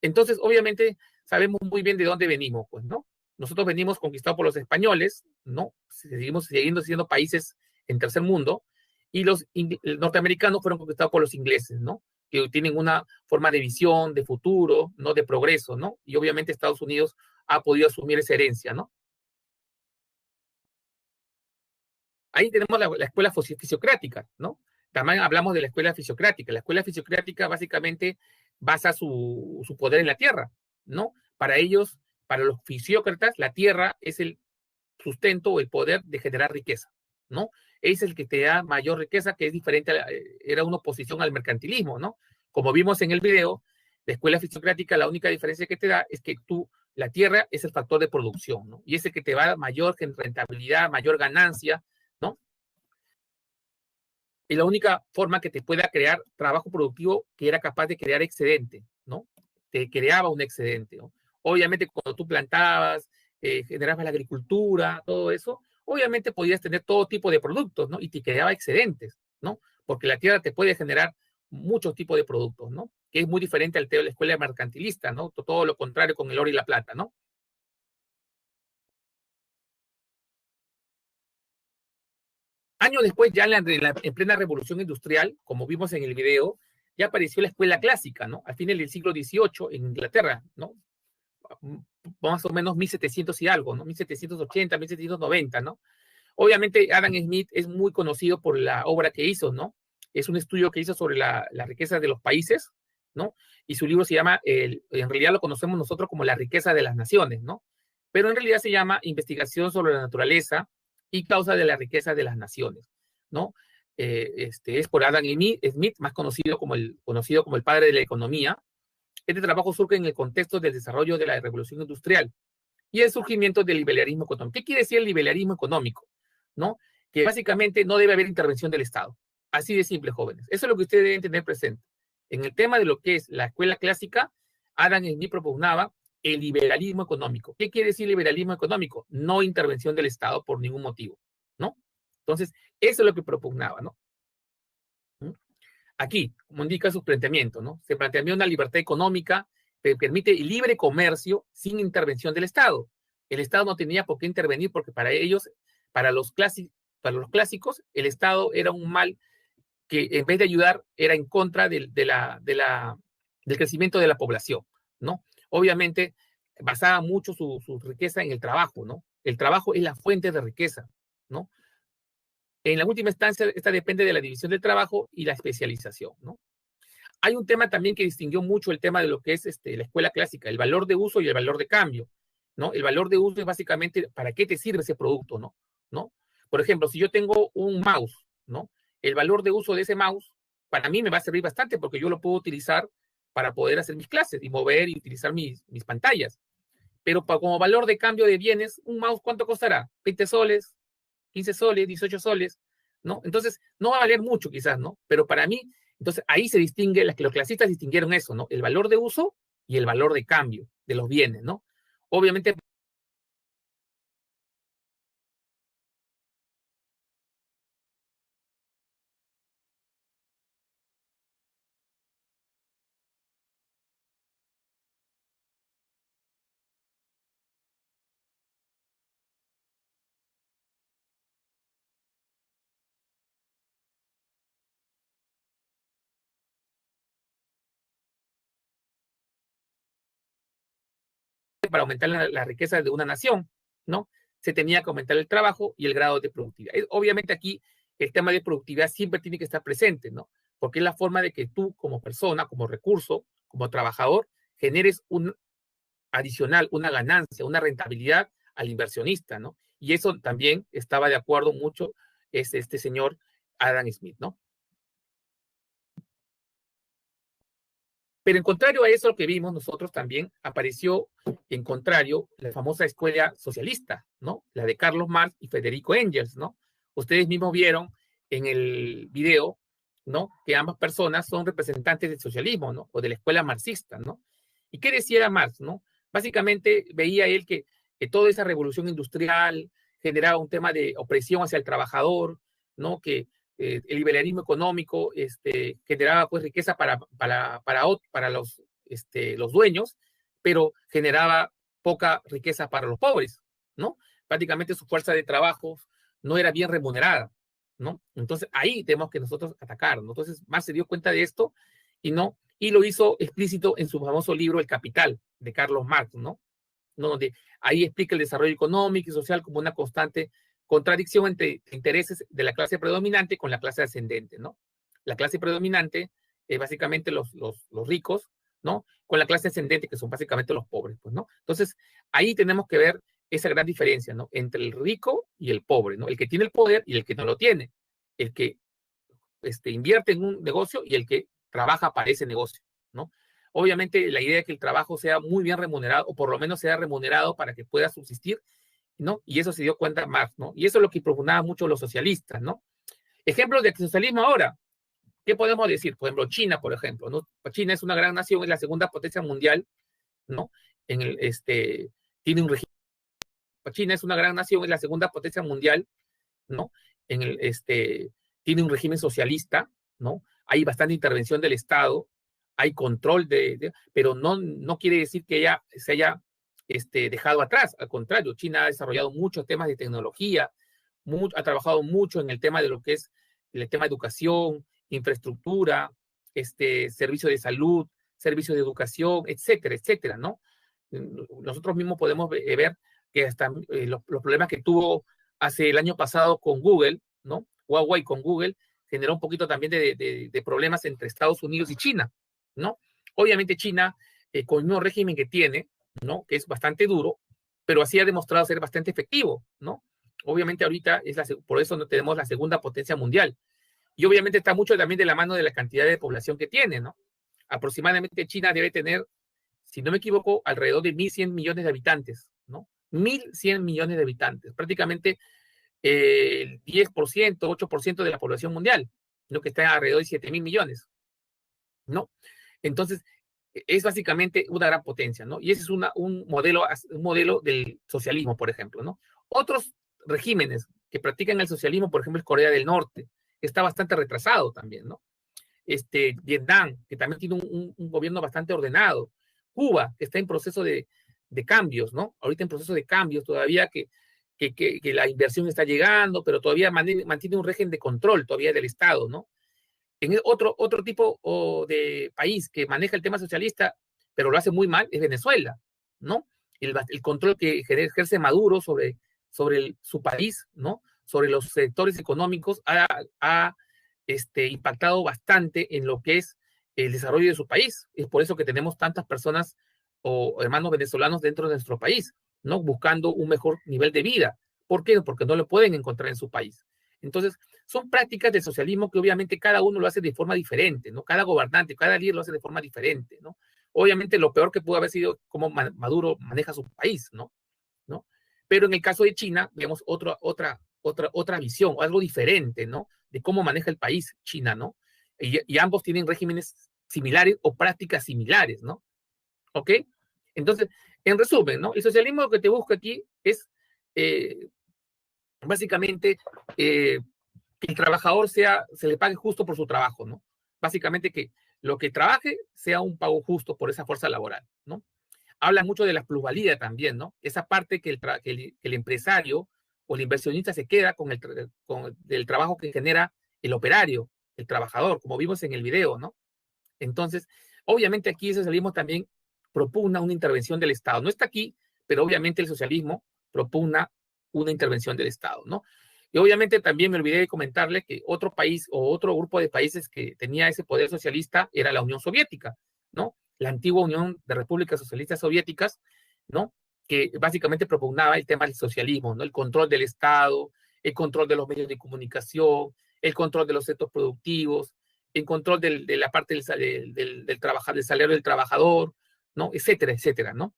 S1: Entonces, obviamente, sabemos muy bien de dónde venimos, pues, ¿no? Nosotros venimos conquistados por los españoles, ¿no? Seguimos siendo países en tercer mundo, y los norteamericanos fueron conquistados por los ingleses, ¿no? Que tienen una forma de visión, de futuro, ¿no? De progreso, ¿no? Y obviamente Estados Unidos ha podido asumir esa herencia, ¿no? Ahí tenemos la escuela fisiocrática, ¿no? También hablamos de la escuela fisiocrática. La escuela fisiocrática básicamente basa su poder en la tierra, ¿no? Para ellos, para los fisiócratas, la tierra es el sustento o el poder de generar riqueza, ¿no? Es el que te da mayor riqueza, que es diferente, era una oposición al mercantilismo, ¿no? Como vimos en el video, la escuela fisiocrática, la única diferencia que te da es que la tierra es el factor de producción, ¿no? Y es el que te va a dar mayor rentabilidad, mayor ganancia, ¿no? Y la única forma que te pueda crear trabajo productivo que era capaz de crear excedente, ¿no? Te creaba un excedente, ¿no? Obviamente, cuando tú plantabas, generabas la agricultura, todo eso, obviamente podías tener todo tipo de productos, ¿no? Y te creaba excedentes, ¿no? Porque la tierra te puede generar muchos tipos de productos, ¿no? Que es muy diferente al de la escuela mercantilista, ¿no? Todo lo contrario con el oro y la plata, ¿no? Años después, ya en plena revolución industrial, como vimos en el video, ya apareció la escuela clásica, ¿no? A fines del siglo XVIII en Inglaterra, ¿no? Más o menos 1700 y algo, ¿no? 1780, 1790, ¿no? Obviamente Adam Smith es muy conocido por la obra que hizo, ¿no? Es un estudio que hizo sobre la riqueza de los países, ¿no? Y su libro se llama, en realidad lo conocemos nosotros como La riqueza de las naciones, ¿no? Pero en realidad se llama Investigación sobre la naturaleza y causa de la riqueza de las naciones, ¿no? Es por Adam Smith, más conocido como el padre de la economía. Este trabajo surge en el contexto del desarrollo de la revolución industrial y el surgimiento del liberalismo económico. ¿Qué quiere decir el liberalismo económico? ¿No? Que básicamente no debe haber intervención del Estado. Así de simple, jóvenes. Eso es lo que ustedes deben tener presente. En el tema de lo que es la escuela clásica, Adam Smith propugnaba el liberalismo económico. ¿Qué quiere decir liberalismo económico? No intervención del Estado por ningún motivo, ¿no? Entonces, eso es lo que propugnaba, ¿no? Aquí, como indica su planteamiento, ¿no? Se plantea una libertad económica que permite el libre comercio sin intervención del Estado. El Estado no tenía por qué intervenir porque para ellos, para los clásicos, el Estado era un mal que en vez de ayudar era en contra del crecimiento de la población, ¿no? Obviamente basaba mucho su riqueza en el trabajo, ¿no? El trabajo es la fuente de riqueza, ¿no? En la última instancia, esta depende de la división del trabajo y la especialización, ¿no? Hay un tema también que distinguió mucho el tema de lo que es la escuela clásica, el valor de uso y el valor de cambio, ¿no? El valor de uso es básicamente para qué te sirve ese producto, ¿no? ¿No? Por ejemplo, si yo tengo un mouse, ¿no? El valor de uso de ese mouse para mí me va a servir bastante porque yo lo puedo utilizar para poder hacer mis clases y mover y utilizar mis pantallas. Pero como valor de cambio de bienes, un mouse, ¿cuánto costará? 20 soles, 15 soles, 18 soles, ¿no? Entonces, no va a valer mucho quizás, ¿no? Pero para mí, entonces ahí se distingue, los clasistas distinguieron eso, ¿no? El valor de uso y el valor de cambio de los bienes, ¿no? Obviamente, para aumentar la riqueza de una nación, ¿no? Se tenía que aumentar el trabajo y el grado de productividad. Obviamente aquí el tema de productividad siempre tiene que estar presente, ¿no? Porque es la forma de que tú como persona, como recurso, como trabajador, generes un adicional, una ganancia, una rentabilidad al inversionista, ¿no? Y eso también estaba de acuerdo mucho este señor Adam Smith, ¿no? Pero en contrario a eso, lo que vimos nosotros también apareció en contrario la famosa escuela socialista, ¿no? La de Carlos Marx y Federico Engels, ¿no? Ustedes mismos vieron en el video, ¿no? Que ambas personas son representantes del socialismo, ¿no? O de la escuela marxista, ¿no? ¿Y qué decía Marx, no? Básicamente veía él que toda esa revolución industrial generaba un tema de opresión hacia el trabajador, ¿no? Que el liberalismo económico generaba pues riqueza para los dueños, pero generaba poca riqueza para los pobres, ¿no? Prácticamente su fuerza de trabajo no era bien remunerada, ¿no? Entonces ahí tenemos que nosotros atacar, ¿no? Entonces Marx se dio cuenta de esto y lo hizo explícito en su famoso libro El Capital, de Carlos Marx, ¿no? Donde ahí explica el desarrollo económico y social como una constante contradicción entre intereses de la clase predominante con la clase ascendente, ¿no? La clase predominante es básicamente los ricos, ¿no? Con la clase ascendente, que son básicamente los pobres, pues, ¿no? Entonces, ahí tenemos que ver esa gran diferencia, ¿no? Entre el rico y el pobre, ¿no? El que tiene el poder y el que no lo tiene. El que invierte en un negocio y el que trabaja para ese negocio, ¿no? Obviamente, la idea es que el trabajo sea muy bien remunerado, o por lo menos sea remunerado para que pueda subsistir, ¿no? Y eso se dio cuenta Marx, ¿no? Y eso es lo que propugnaban mucho los socialistas, ¿no? Ejemplos de socialismo ahora. ¿Qué podemos decir? Por ejemplo, China, por ejemplo, ¿no? China es una gran nación, es la segunda potencia mundial, ¿no? Tiene un régimen. China es una gran nación, es la segunda potencia mundial, ¿no? Tiene un régimen socialista, ¿no? Hay bastante intervención del Estado, hay control pero no quiere decir que ella se haya dejado atrás. Al contrario, China ha desarrollado muchos temas de tecnología, ha trabajado mucho en el tema de lo que es el tema de educación, infraestructura, servicio de salud, servicio de educación, etcétera, etcétera, ¿no? Nosotros mismos podemos ver que hasta los problemas que tuvo hace el año pasado con Google, ¿no? Huawei con Google, generó un poquito también de problemas entre Estados Unidos y China, ¿no? Obviamente China, con el mismo régimen que tiene, ¿no? Que es bastante duro, pero así ha demostrado ser bastante efectivo, ¿no? Obviamente ahorita por eso no tenemos la segunda potencia mundial. Y obviamente está mucho también de la mano de la cantidad de población que tiene, ¿no? Aproximadamente China debe tener, si no me equivoco, alrededor de 1.100 millones de habitantes, ¿no? 1.100 millones de habitantes, prácticamente el 10%, 8% de la población mundial, ¿no? Que está alrededor de 7.000 millones, ¿no? Entonces, es básicamente una gran potencia, ¿no? Y ese es un modelo del socialismo, por ejemplo, ¿no? Otros regímenes que practican el socialismo, por ejemplo, es Corea del Norte, que está bastante retrasado también, ¿no? Vietnam, que también tiene un gobierno bastante ordenado. Cuba, que está en proceso de cambios, ¿no? Ahorita en proceso de cambios, todavía que la inversión está llegando, pero todavía mantiene un régimen de control todavía del Estado, ¿no? En otro tipo de país que maneja el tema socialista, pero lo hace muy mal, es Venezuela, ¿no? El control que ejerce Maduro sobre su país, ¿no? Sobre los sectores económicos ha impactado bastante en lo que es el desarrollo de su país. Es por eso que tenemos tantas personas o hermanos venezolanos dentro de nuestro país, ¿no? Buscando un mejor nivel de vida. ¿Por qué? Porque no lo pueden encontrar en su país. Entonces, son prácticas del socialismo que obviamente cada uno lo hace de forma diferente, ¿no? Cada gobernante, cada líder lo hace de forma diferente, ¿no? Obviamente lo peor que pudo haber sido cómo Maduro maneja su país, ¿no? Pero en el caso de China, vemos otra visión, o algo diferente, ¿no? De cómo maneja el país China, ¿no? Y ambos tienen regímenes similares o prácticas similares, ¿no? ¿Ok? Entonces, en resumen, ¿no? El socialismo lo que te busca aquí es básicamente que el trabajador se le pague justo por su trabajo, ¿no? Básicamente que lo que trabaje sea un pago justo por esa fuerza laboral, ¿no? Habla mucho de la plusvalía también, ¿no? Esa parte que el empresario o el inversionista se queda con el trabajo que genera el operario, el trabajador, como vimos en el video, ¿no? Entonces, obviamente aquí el socialismo también propugna una intervención del Estado. No está aquí, pero obviamente el socialismo propugna una intervención del Estado, ¿no? Y obviamente también me olvidé de comentarle que otro país o otro grupo de países que tenía ese poder socialista era la Unión Soviética, ¿no? La antigua Unión de Repúblicas Socialistas Soviéticas, ¿no? Que básicamente propugnaba el tema del socialismo, ¿no? El control del Estado, el control de los medios de comunicación, el control de los sectores productivos, en control de la parte del salario del trabajador, ¿no? Etcétera, etcétera, ¿no?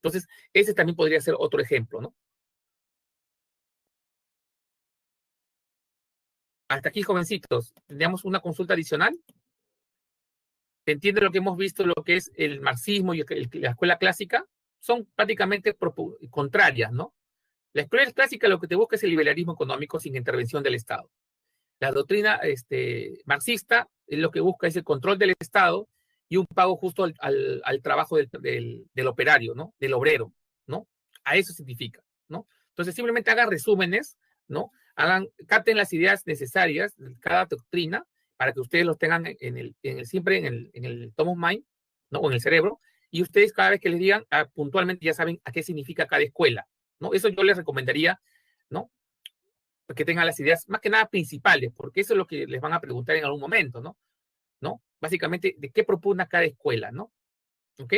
S1: Entonces, ese también podría ser otro ejemplo, ¿no? Hasta aquí, jovencitos, ¿tendríamos una consulta adicional? ¿Se entiende lo que hemos visto, lo que es el marxismo y la escuela clásica? Son prácticamente contrarias, ¿no? La escuela clásica lo que te busca es el liberalismo económico sin intervención del Estado. La doctrina marxista es lo que busca es el control del Estado y un pago justo al trabajo del operario, ¿no? Del obrero, ¿no? A eso significa, ¿no? Entonces simplemente hagan resúmenes, ¿no? Capten las ideas necesarias de cada doctrina para que ustedes los tengan siempre en el top of mind, ¿no? O en el cerebro, y ustedes cada vez que les digan puntualmente ya saben a qué significa cada escuela, ¿no? Eso yo les recomendaría, ¿no? Que tengan las ideas más que nada principales, porque eso es lo que les van a preguntar en algún momento, ¿no? ¿No? Básicamente, ¿de qué propugna cada escuela, ¿no? ¿Ok?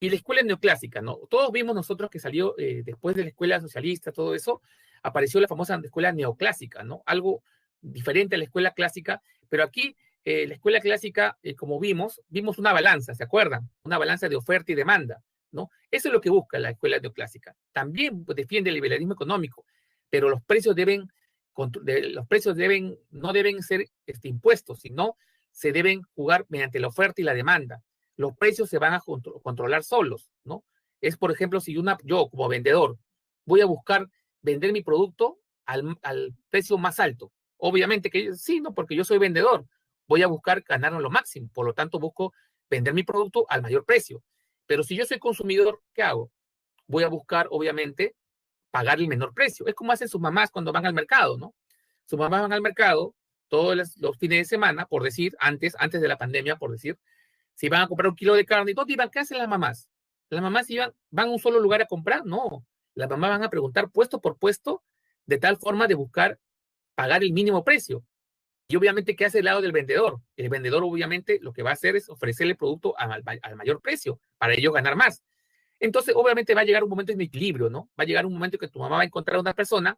S1: Y la escuela neoclásica, ¿no? Todos vimos nosotros que salió después de la escuela socialista, todo eso, apareció la famosa escuela neoclásica, ¿no? Algo diferente a la escuela clásica, pero aquí la escuela clásica, como vimos una balanza, ¿se acuerdan? Una balanza de oferta y demanda, ¿no? Eso es lo que busca la escuela neoclásica. También defiende el liberalismo económico, pero los precios no deben ser impuestos, sino se deben jugar mediante la oferta y la demanda. Los precios se van a controlar solos, ¿no? Es, por ejemplo, si yo como vendedor voy a buscar vender mi producto al precio más alto. Obviamente que sí, ¿no? Porque yo soy vendedor. Voy a buscar ganar lo máximo. Por lo tanto, busco vender mi producto al mayor precio. Pero si yo soy consumidor, ¿qué hago? Voy a buscar, obviamente, pagar el menor precio. Es como hacen sus mamás cuando van al mercado, ¿no? Sus mamás van al mercado todos los fines de semana, por decir, antes de la pandemia, por decir, si van a comprar 1 kilo de carne, ¿dónde iban? ¿Qué hacen las mamás? Las mamás van a un solo lugar a comprar, no. Las mamás van a preguntar puesto por puesto, de tal forma de buscar pagar el mínimo precio. Y obviamente, ¿qué hace el lado del vendedor? El vendedor, obviamente, lo que va a hacer es ofrecerle el producto al mayor precio, para ellos ganar más. Entonces, obviamente, va a llegar un momento en equilibrio, ¿no? Va a llegar un momento que tu mamá va a encontrar a una persona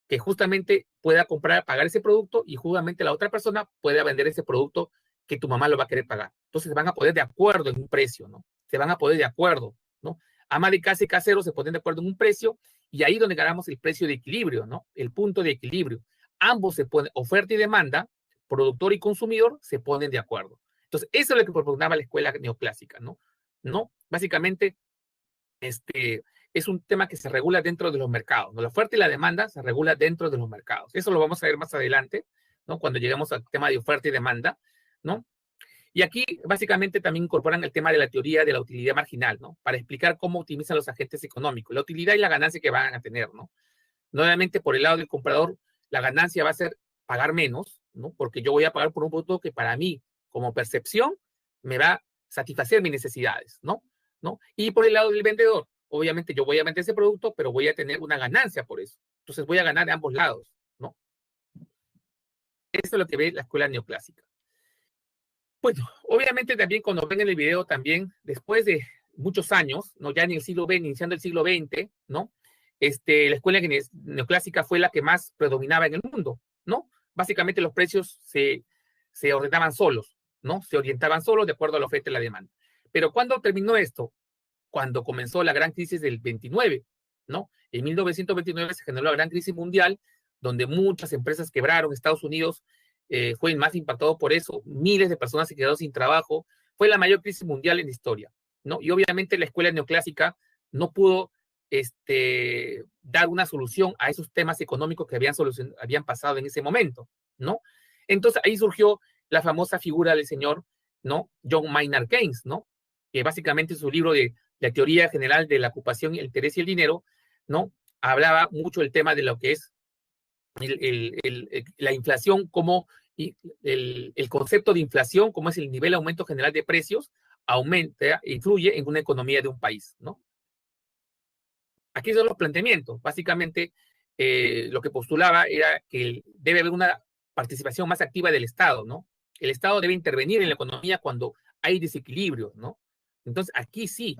S1: que justamente pueda pagar ese producto, y justamente la otra persona pueda vender ese producto que tu mamá lo va a querer pagar. Entonces se van a poner de acuerdo en un precio, ¿no? Se van a poner de acuerdo, ¿no? Ama de casa y casero se ponen de acuerdo en un precio, y ahí donde ganamos el precio de equilibrio, ¿no? El punto de equilibrio. Ambos se ponen, oferta y demanda, productor y consumidor, se ponen de acuerdo. Entonces, eso es lo que propugnaba la escuela neoclásica, ¿no? ¿No? Básicamente, es un tema que se regula dentro de los mercados, ¿no? La oferta y la demanda se regula dentro de los mercados. Eso lo vamos a ver más adelante, ¿no? Cuando lleguemos al tema de oferta y demanda, ¿no? Y aquí básicamente también incorporan el tema de la teoría de la utilidad marginal, ¿no? Para explicar cómo optimizan los agentes económicos, la utilidad y la ganancia que van a tener, ¿no? Nuevamente, por el lado del comprador, la ganancia va a ser pagar menos, ¿no? Porque yo voy a pagar por un producto que para mí, como percepción, me va a satisfacer mis necesidades, ¿no? Y por el lado del vendedor, obviamente yo voy a vender ese producto, pero voy a tener una ganancia por eso. Entonces voy a ganar de ambos lados, ¿no? Eso es lo que ve la escuela neoclásica. Bueno, obviamente también cuando ven en el video también, después de muchos años, ¿no? Ya en el siglo XX, iniciando el siglo XX, ¿no? La escuela neoclásica fue la que más predominaba en el mundo, ¿no? Básicamente los precios se ordenaban solos, ¿no? Se orientaban solos de acuerdo a la oferta y la demanda. Pero ¿cuándo terminó esto? Cuando comenzó la gran crisis del 29, ¿no? En 1929 se generó la gran crisis mundial, donde muchas empresas quebraron. Estados Unidos fue el más impactado por eso. Miles de personas se quedaron sin trabajo. Fue la mayor crisis mundial en la historia, ¿no? Y obviamente la escuela neoclásica no pudo dar una solución a esos temas económicos que habían pasado en ese momento, ¿no? Entonces ahí surgió la famosa figura del señor, ¿no? John Maynard Keynes, ¿no? Que básicamente en su libro de la teoría general de la ocupación, el interés y el dinero, ¿no? Hablaba mucho del tema de lo que es la inflación, como el concepto de inflación, como es el nivel de aumento general de precios, influye en una economía de un país, ¿no? Aquí son los planteamientos. Básicamente, lo que postulaba era que debe haber una participación más activa del Estado, ¿no? El Estado debe intervenir en la economía cuando hay desequilibrios, ¿no? Entonces, aquí sí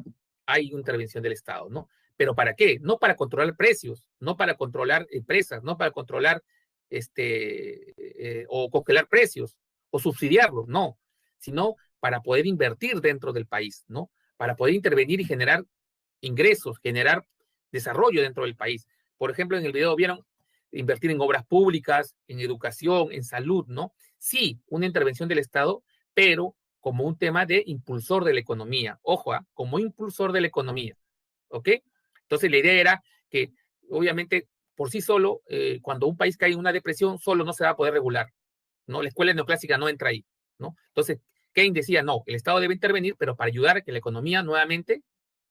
S1: hay intervención del Estado, ¿no? ¿Pero para qué? No para controlar precios, no para controlar empresas, no para controlar o congelar precios o subsidiarlos, no, sino para poder invertir dentro del país, ¿no? Para poder intervenir y generar ingresos, generar desarrollo dentro del país. Por ejemplo, en el video vieron invertir en obras públicas, en educación, en salud, ¿no? Sí, una intervención del Estado, pero como un tema de impulsor de la economía. Ojo, como impulsor de la economía, ¿ok? Entonces la idea era que, obviamente, por sí solo, cuando un país cae en una depresión, solo no se va a poder regular, ¿no? La escuela neoclásica no entra ahí, ¿no? Entonces, Keynes decía, no, el Estado debe intervenir, pero para ayudar a que la economía nuevamente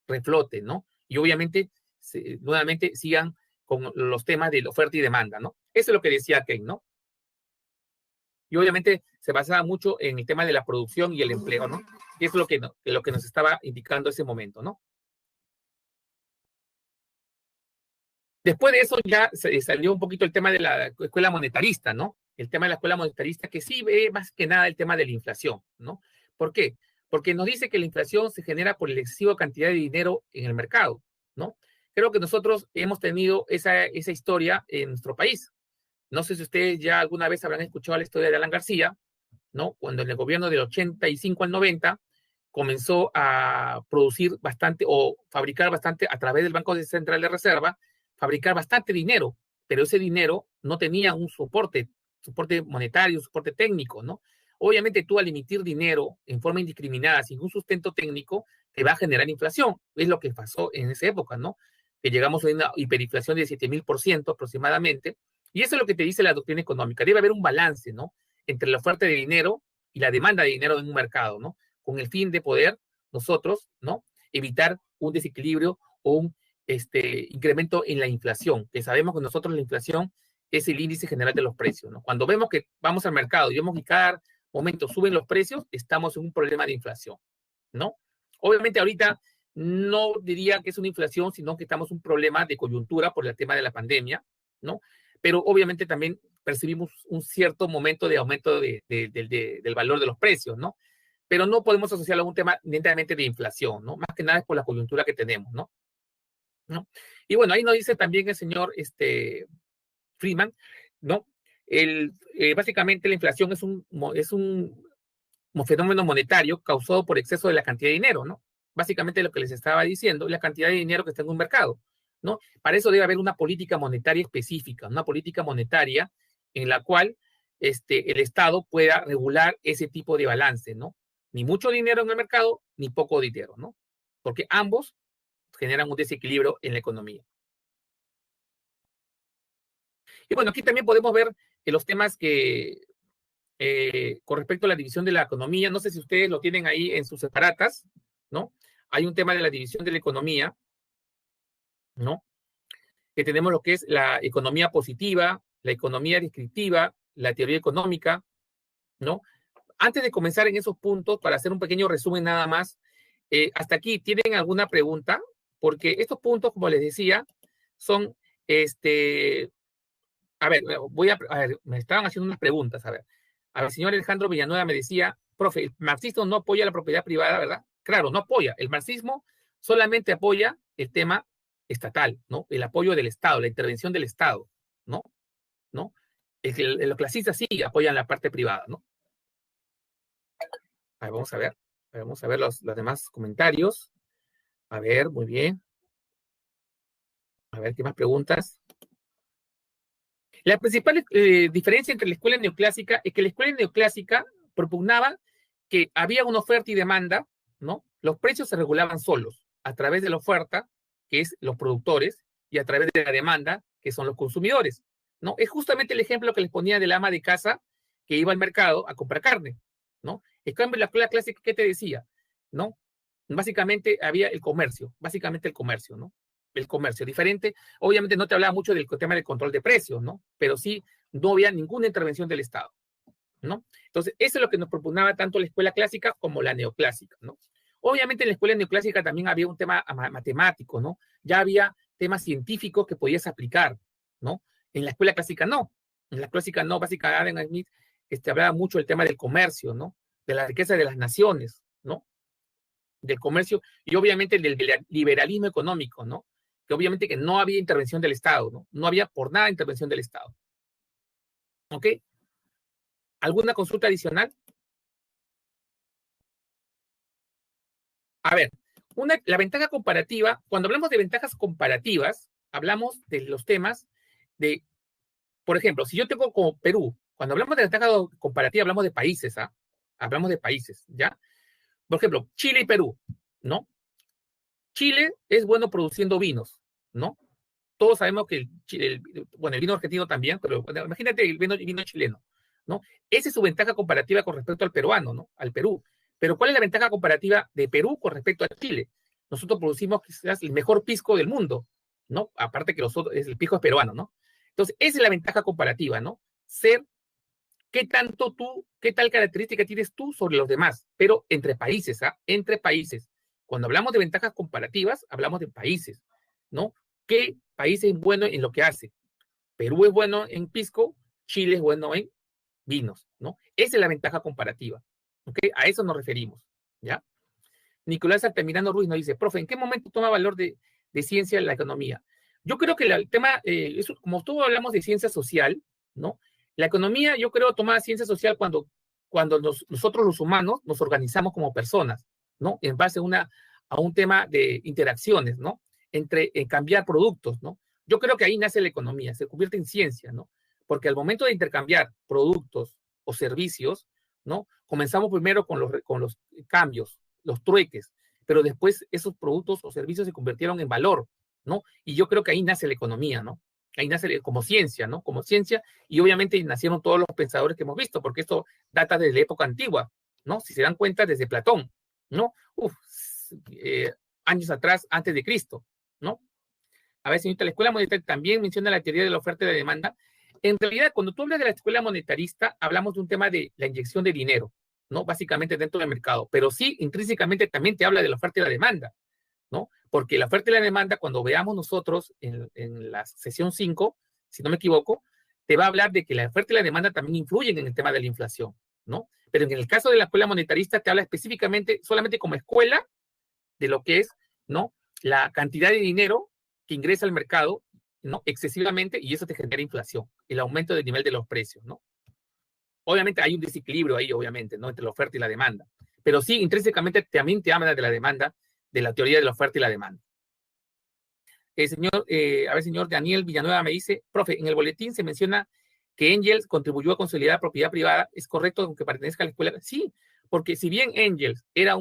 S1: reflote, ¿no? Y obviamente, nuevamente sigan con los temas de la oferta y demanda, ¿no? Eso es lo que decía Keynes, ¿no? Y obviamente se basaba mucho en el tema de la producción y el empleo, ¿no? Y eso es lo que nos estaba indicando ese momento, ¿no? Después de eso ya salió un poquito el tema de la escuela monetarista, ¿no? El tema de la escuela monetarista que sí ve más que nada el tema de la inflación, ¿no? ¿Por qué? Porque nos dice que la inflación se genera por la excesiva cantidad de dinero en el mercado, ¿no? Creo que nosotros hemos tenido esa historia en nuestro país. No sé si ustedes ya alguna vez habrán escuchado la historia de Alan García, ¿no? Cuando en el gobierno del 85 al 90 comenzó a producir bastante o fabricar bastante a través del Banco Central de Reserva, fabricar bastante dinero, pero ese dinero no tenía un soporte monetario, soporte técnico, ¿no? Obviamente tú al emitir dinero en forma indiscriminada, sin un sustento técnico, te va a generar inflación. Es lo que pasó en esa época, ¿no? Que llegamos a una hiperinflación de 7.000% aproximadamente, y eso es lo que te dice la doctrina económica. Debe haber un balance, ¿no? Entre la oferta de dinero y la demanda de dinero en un mercado, ¿no? Con el fin de poder nosotros, ¿no? Evitar un desequilibrio o un incremento en la inflación, que sabemos que nosotros la inflación es el índice general de los precios, ¿no? Cuando vemos que vamos al mercado y vemos que cada momento suben los precios, estamos en un problema de inflación, ¿no? Obviamente ahorita no diría que es una inflación, sino que estamos en un problema de coyuntura por el tema de la pandemia, ¿no? Pero obviamente también percibimos un cierto momento de aumento del valor de los precios, ¿no? Pero no podemos asociarlo a un tema netamente de inflación, ¿no? Más que nada es por la coyuntura que tenemos, ¿no? Y bueno, ahí nos dice también el señor Friedman, ¿no? Básicamente la inflación es un fenómeno monetario causado por exceso de la cantidad de dinero, ¿no? Básicamente lo que les estaba diciendo, la cantidad de dinero que está en un mercado, ¿no? Para eso debe haber una política monetaria específica, una política monetaria en la cual el Estado pueda regular ese tipo de balance, ¿no? Ni mucho dinero en el mercado, ni poco dinero, ¿no? Porque ambos generan un desequilibrio en la economía. Y bueno, aquí también podemos ver los temas que con respecto a la división de la economía, no sé si ustedes lo tienen ahí en sus separatas, ¿no? Hay un tema de la división de la economía, ¿no? Que tenemos lo que es la economía positiva, la economía descriptiva, la teoría económica, ¿no? Antes de comenzar en esos puntos, para hacer un pequeño resumen nada más, hasta aquí, ¿tienen alguna pregunta? Porque estos puntos, como les decía, son, a ver, me estaban haciendo unas preguntas, a ver, el señor Alejandro Villanueva me decía, profe, el marxismo no apoya la propiedad privada, ¿verdad? Claro, no apoya, el marxismo solamente apoya el tema estatal, ¿no? El apoyo del Estado, la intervención del Estado, ¿no? Los clasistas sí apoyan la parte privada, ¿no? A ver, vamos a ver los demás comentarios. A ver, muy bien. A ver, ¿qué más preguntas? La principal diferencia entre la escuela neoclásica es que la escuela neoclásica propugnaba que había una oferta y demanda, ¿no? Los precios se regulaban solos, a través de la oferta, que es los productores, y a través de la demanda, que son los consumidores, ¿no? Es justamente el ejemplo que les ponía del ama de casa que iba al mercado a comprar carne, ¿no? En cambio, la escuela clásica, ¿qué te decía? ¿No? Básicamente había el comercio, ¿no? El comercio, diferente. Obviamente no te hablaba mucho del tema del control de precios, ¿no? Pero sí, no había ninguna intervención del Estado, ¿no? Entonces, eso es lo que nos propugnaba tanto la escuela clásica como la neoclásica, ¿no? Obviamente en la escuela neoclásica también había un tema matemático, ¿no? Ya había temas científicos que podías aplicar, ¿no? En la escuela clásica no. En la clásica no, básicamente Adam Smith hablaba mucho del tema del comercio, ¿no? De la riqueza de las naciones, ¿no? Del comercio y obviamente del liberalismo económico, ¿no? que obviamente que no había intervención del Estado, ¿no? No había por nada intervención del Estado. ¿Ok? ¿Alguna consulta adicional? A ver, la ventaja comparativa, cuando hablamos de ventajas comparativas, hablamos de los temas de, por ejemplo, si yo tengo como Perú, cuando hablamos de ventaja comparativa, hablamos de países, ¿ah? Hablamos de países, ¿ya? Por ejemplo, Chile y Perú, ¿no? Chile es bueno produciendo vinos, ¿no? Todos sabemos que bueno, el vino argentino también, pero bueno, imagínate el vino chileno, ¿no? Esa es su ventaja comparativa con respecto al peruano, ¿no? Al Perú. Pero ¿cuál es la ventaja comparativa de Perú con respecto a Chile? Nosotros producimos quizás el mejor pisco del mundo, ¿no? Aparte que el pisco es peruano, ¿no? Entonces, esa es la ventaja comparativa, ¿no? Ser qué tal característica tienes tú sobre los demás, pero entre países, ¿ah? Entre países. Cuando hablamos de ventajas comparativas, hablamos de países, ¿no? ¿Qué país es bueno en lo que hace? Perú es bueno en pisco, Chile es bueno en vinos, ¿no? Esa es la ventaja comparativa, ¿ok? A eso nos referimos, ¿ya? Nicolás Altamirano Ruiz nos dice, profe, ¿en qué momento toma valor de ciencia la economía? Yo creo que el tema, como todos hablamos de ciencia social, ¿no? La economía, yo creo, toma ciencia social cuando nosotros los humanos nos organizamos como personas, ¿no? En base a un tema de interacciones, ¿no? En cambiar productos, ¿no? Yo creo que ahí nace la economía, se convierte en ciencia, ¿no? Porque al momento de intercambiar productos o servicios, ¿no? Comenzamos primero con los cambios, los trueques, pero después esos productos o servicios se convirtieron en valor, ¿no? Y yo creo que ahí nace la economía, ¿no? Ahí nace como ciencia, ¿no? Como ciencia, y obviamente nacieron todos los pensadores que hemos visto, porque esto data desde la época antigua, ¿no? Si se dan cuenta, desde Platón, ¿no? Años atrás, antes de Cristo, ¿no? A ver, señorita, la escuela monetaria también menciona la teoría de la oferta y la demanda. En realidad, cuando tú hablas de la escuela monetarista, hablamos de un tema de la inyección de dinero, ¿no? Básicamente dentro del mercado, pero sí, intrínsecamente también te habla de la oferta y la demanda, ¿no? Porque la oferta y la demanda, cuando veamos nosotros en la sesión 5, si no me equivoco, te va a hablar de que la oferta y la demanda también influyen en el tema de la inflación, ¿no? Pero en el caso de la escuela monetarista te habla específicamente, solamente como escuela, de lo que es, ¿no? La cantidad de dinero que ingresa al mercado, ¿no? Excesivamente, y eso te genera inflación, el aumento del nivel de los precios, ¿no? Obviamente hay un desequilibrio ahí, obviamente, ¿no? Entre la oferta y la demanda. Pero sí, intrínsecamente también te habla de la demanda, de la teoría de la oferta y la demanda. Señor Daniel Villanueva me dice, profe, en el boletín se menciona que Engels contribuyó a consolidar la propiedad privada. ¿Es correcto aunque pertenezca a la escuela? Sí, porque si bien Engels era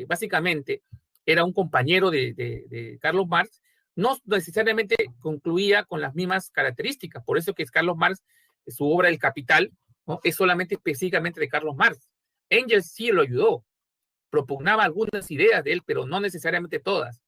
S1: básicamente era un compañero de Carlos Marx, no necesariamente concluía con las mismas características. Por eso que Carlos Marx, su obra El Capital, ¿no? Es solamente específicamente de Carlos Marx. Engels sí lo ayudó, propugnaba algunas ideas de él, pero no necesariamente todas.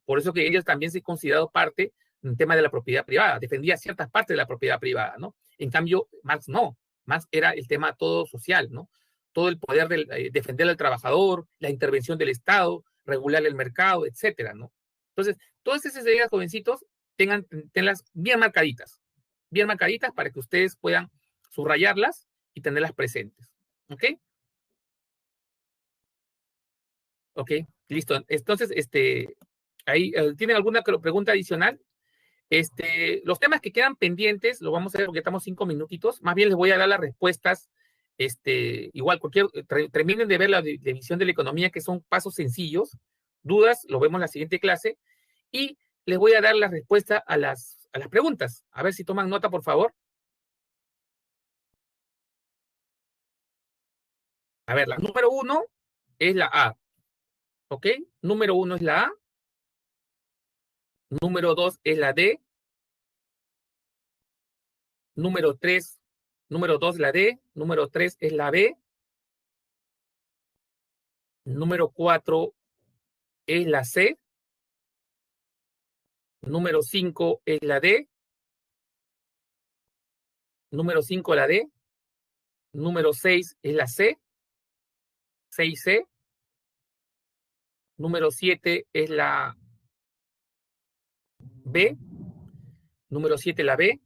S1: Por eso que Engels también se ha considerado parte del tema de la propiedad privada, defendía ciertas partes de la propiedad privada, ¿no? En cambio, Marx no, Marx era el tema todo social, ¿no? Todo el poder defender al trabajador, la intervención del Estado, regular el mercado, etcétera, ¿no? Entonces, todas esas ideas, jovencitos, tenlas bien marcaditas para que ustedes puedan subrayarlas y tenerlas presentes, ¿ok? Ok, listo. Entonces, ahí, ¿tienen alguna pregunta adicional? Los temas que quedan pendientes, lo vamos a ver porque estamos 5 minutitos. Más bien les voy a dar las respuestas. Igual, terminen de ver la división de la economía, que son pasos sencillos. Dudas, lo vemos en la siguiente clase. Y les voy a dar la respuesta a las preguntas. A ver si toman nota, por favor. A ver, la número 1 es la A. ¿Ok? Número 1 es la A. Número 2 es la D. Número 2 la D. Número 3 es la B. Número 4 es la C. Número 5 es la D. Número 5 la D. Número 6 es la C. 6C. Número 7 es la B. Número 7 la B.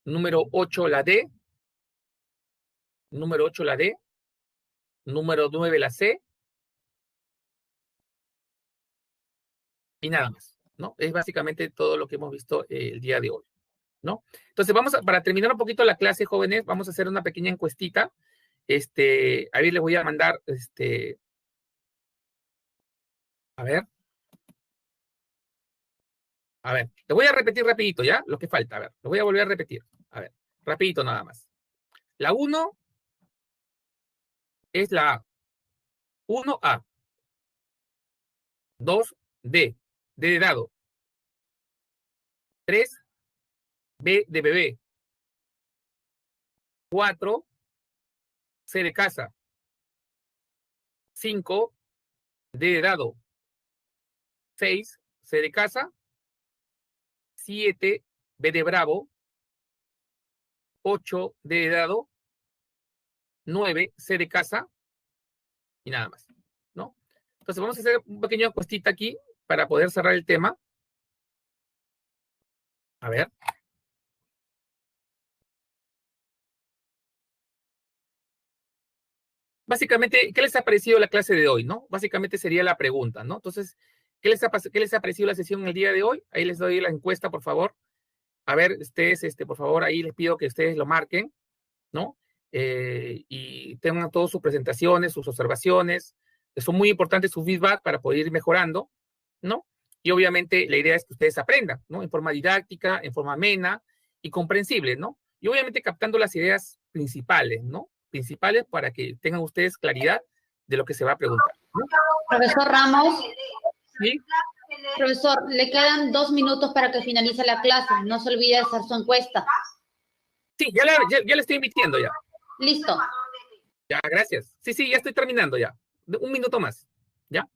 S1: Número 8 la D. Número 8 la D. Número 9 la C. Y nada más. ¿no? Es básicamente todo lo que hemos visto el día de hoy, ¿no? Entonces, para terminar un poquito la clase, jóvenes, vamos a hacer una pequeña encuestita. Ahí les voy a mandar, a ver, te voy a repetir rapidito, ¿ya? Lo que falta, a ver, lo voy a volver a repetir. A ver, rapidito nada más. La 1 es la A. 1A. 2, D. D de dado. 3, B de bebé. 4, C de casa. 5, D de dado. 6, C de casa. 7, B de bravo. 8, D de dado. 9, C de casa. Y nada más, ¿no? Entonces vamos a hacer un pequeño encuestita aquí para poder cerrar el tema. A ver. Básicamente, ¿qué les ha parecido la clase de hoy, no? Básicamente sería la pregunta, ¿no? Entonces, ¿qué les ha parecido la sesión el día de hoy? Ahí les doy la encuesta, por favor. A ver, ustedes, por favor, ahí les pido que ustedes lo marquen, ¿no? Y tengan todas sus presentaciones, sus observaciones. Son muy importantes sus feedback para poder ir mejorando, ¿no? Y obviamente la idea es que ustedes aprendan, ¿no? En forma didáctica, en forma amena y comprensible, ¿no? Y obviamente captando las ideas principales, ¿no? Principales para que tengan ustedes claridad de lo que se va a preguntar, ¿no?
S8: Profesor Ramos.
S1: ¿Sí?
S8: Profesor, le quedan 2 minutos para que finalice la clase. No se olvide de hacer su encuesta.
S1: Sí, ya le estoy invitando ya.
S8: Listo.
S1: Ya, gracias. Sí, ya estoy terminando ya. 1 minuto más, ¿ya?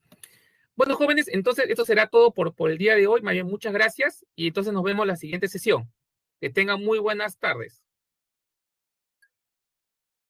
S1: Bueno, jóvenes, entonces esto será todo por el día de hoy. Más bien, muchas gracias y entonces nos vemos en la siguiente sesión. Que tengan muy buenas tardes.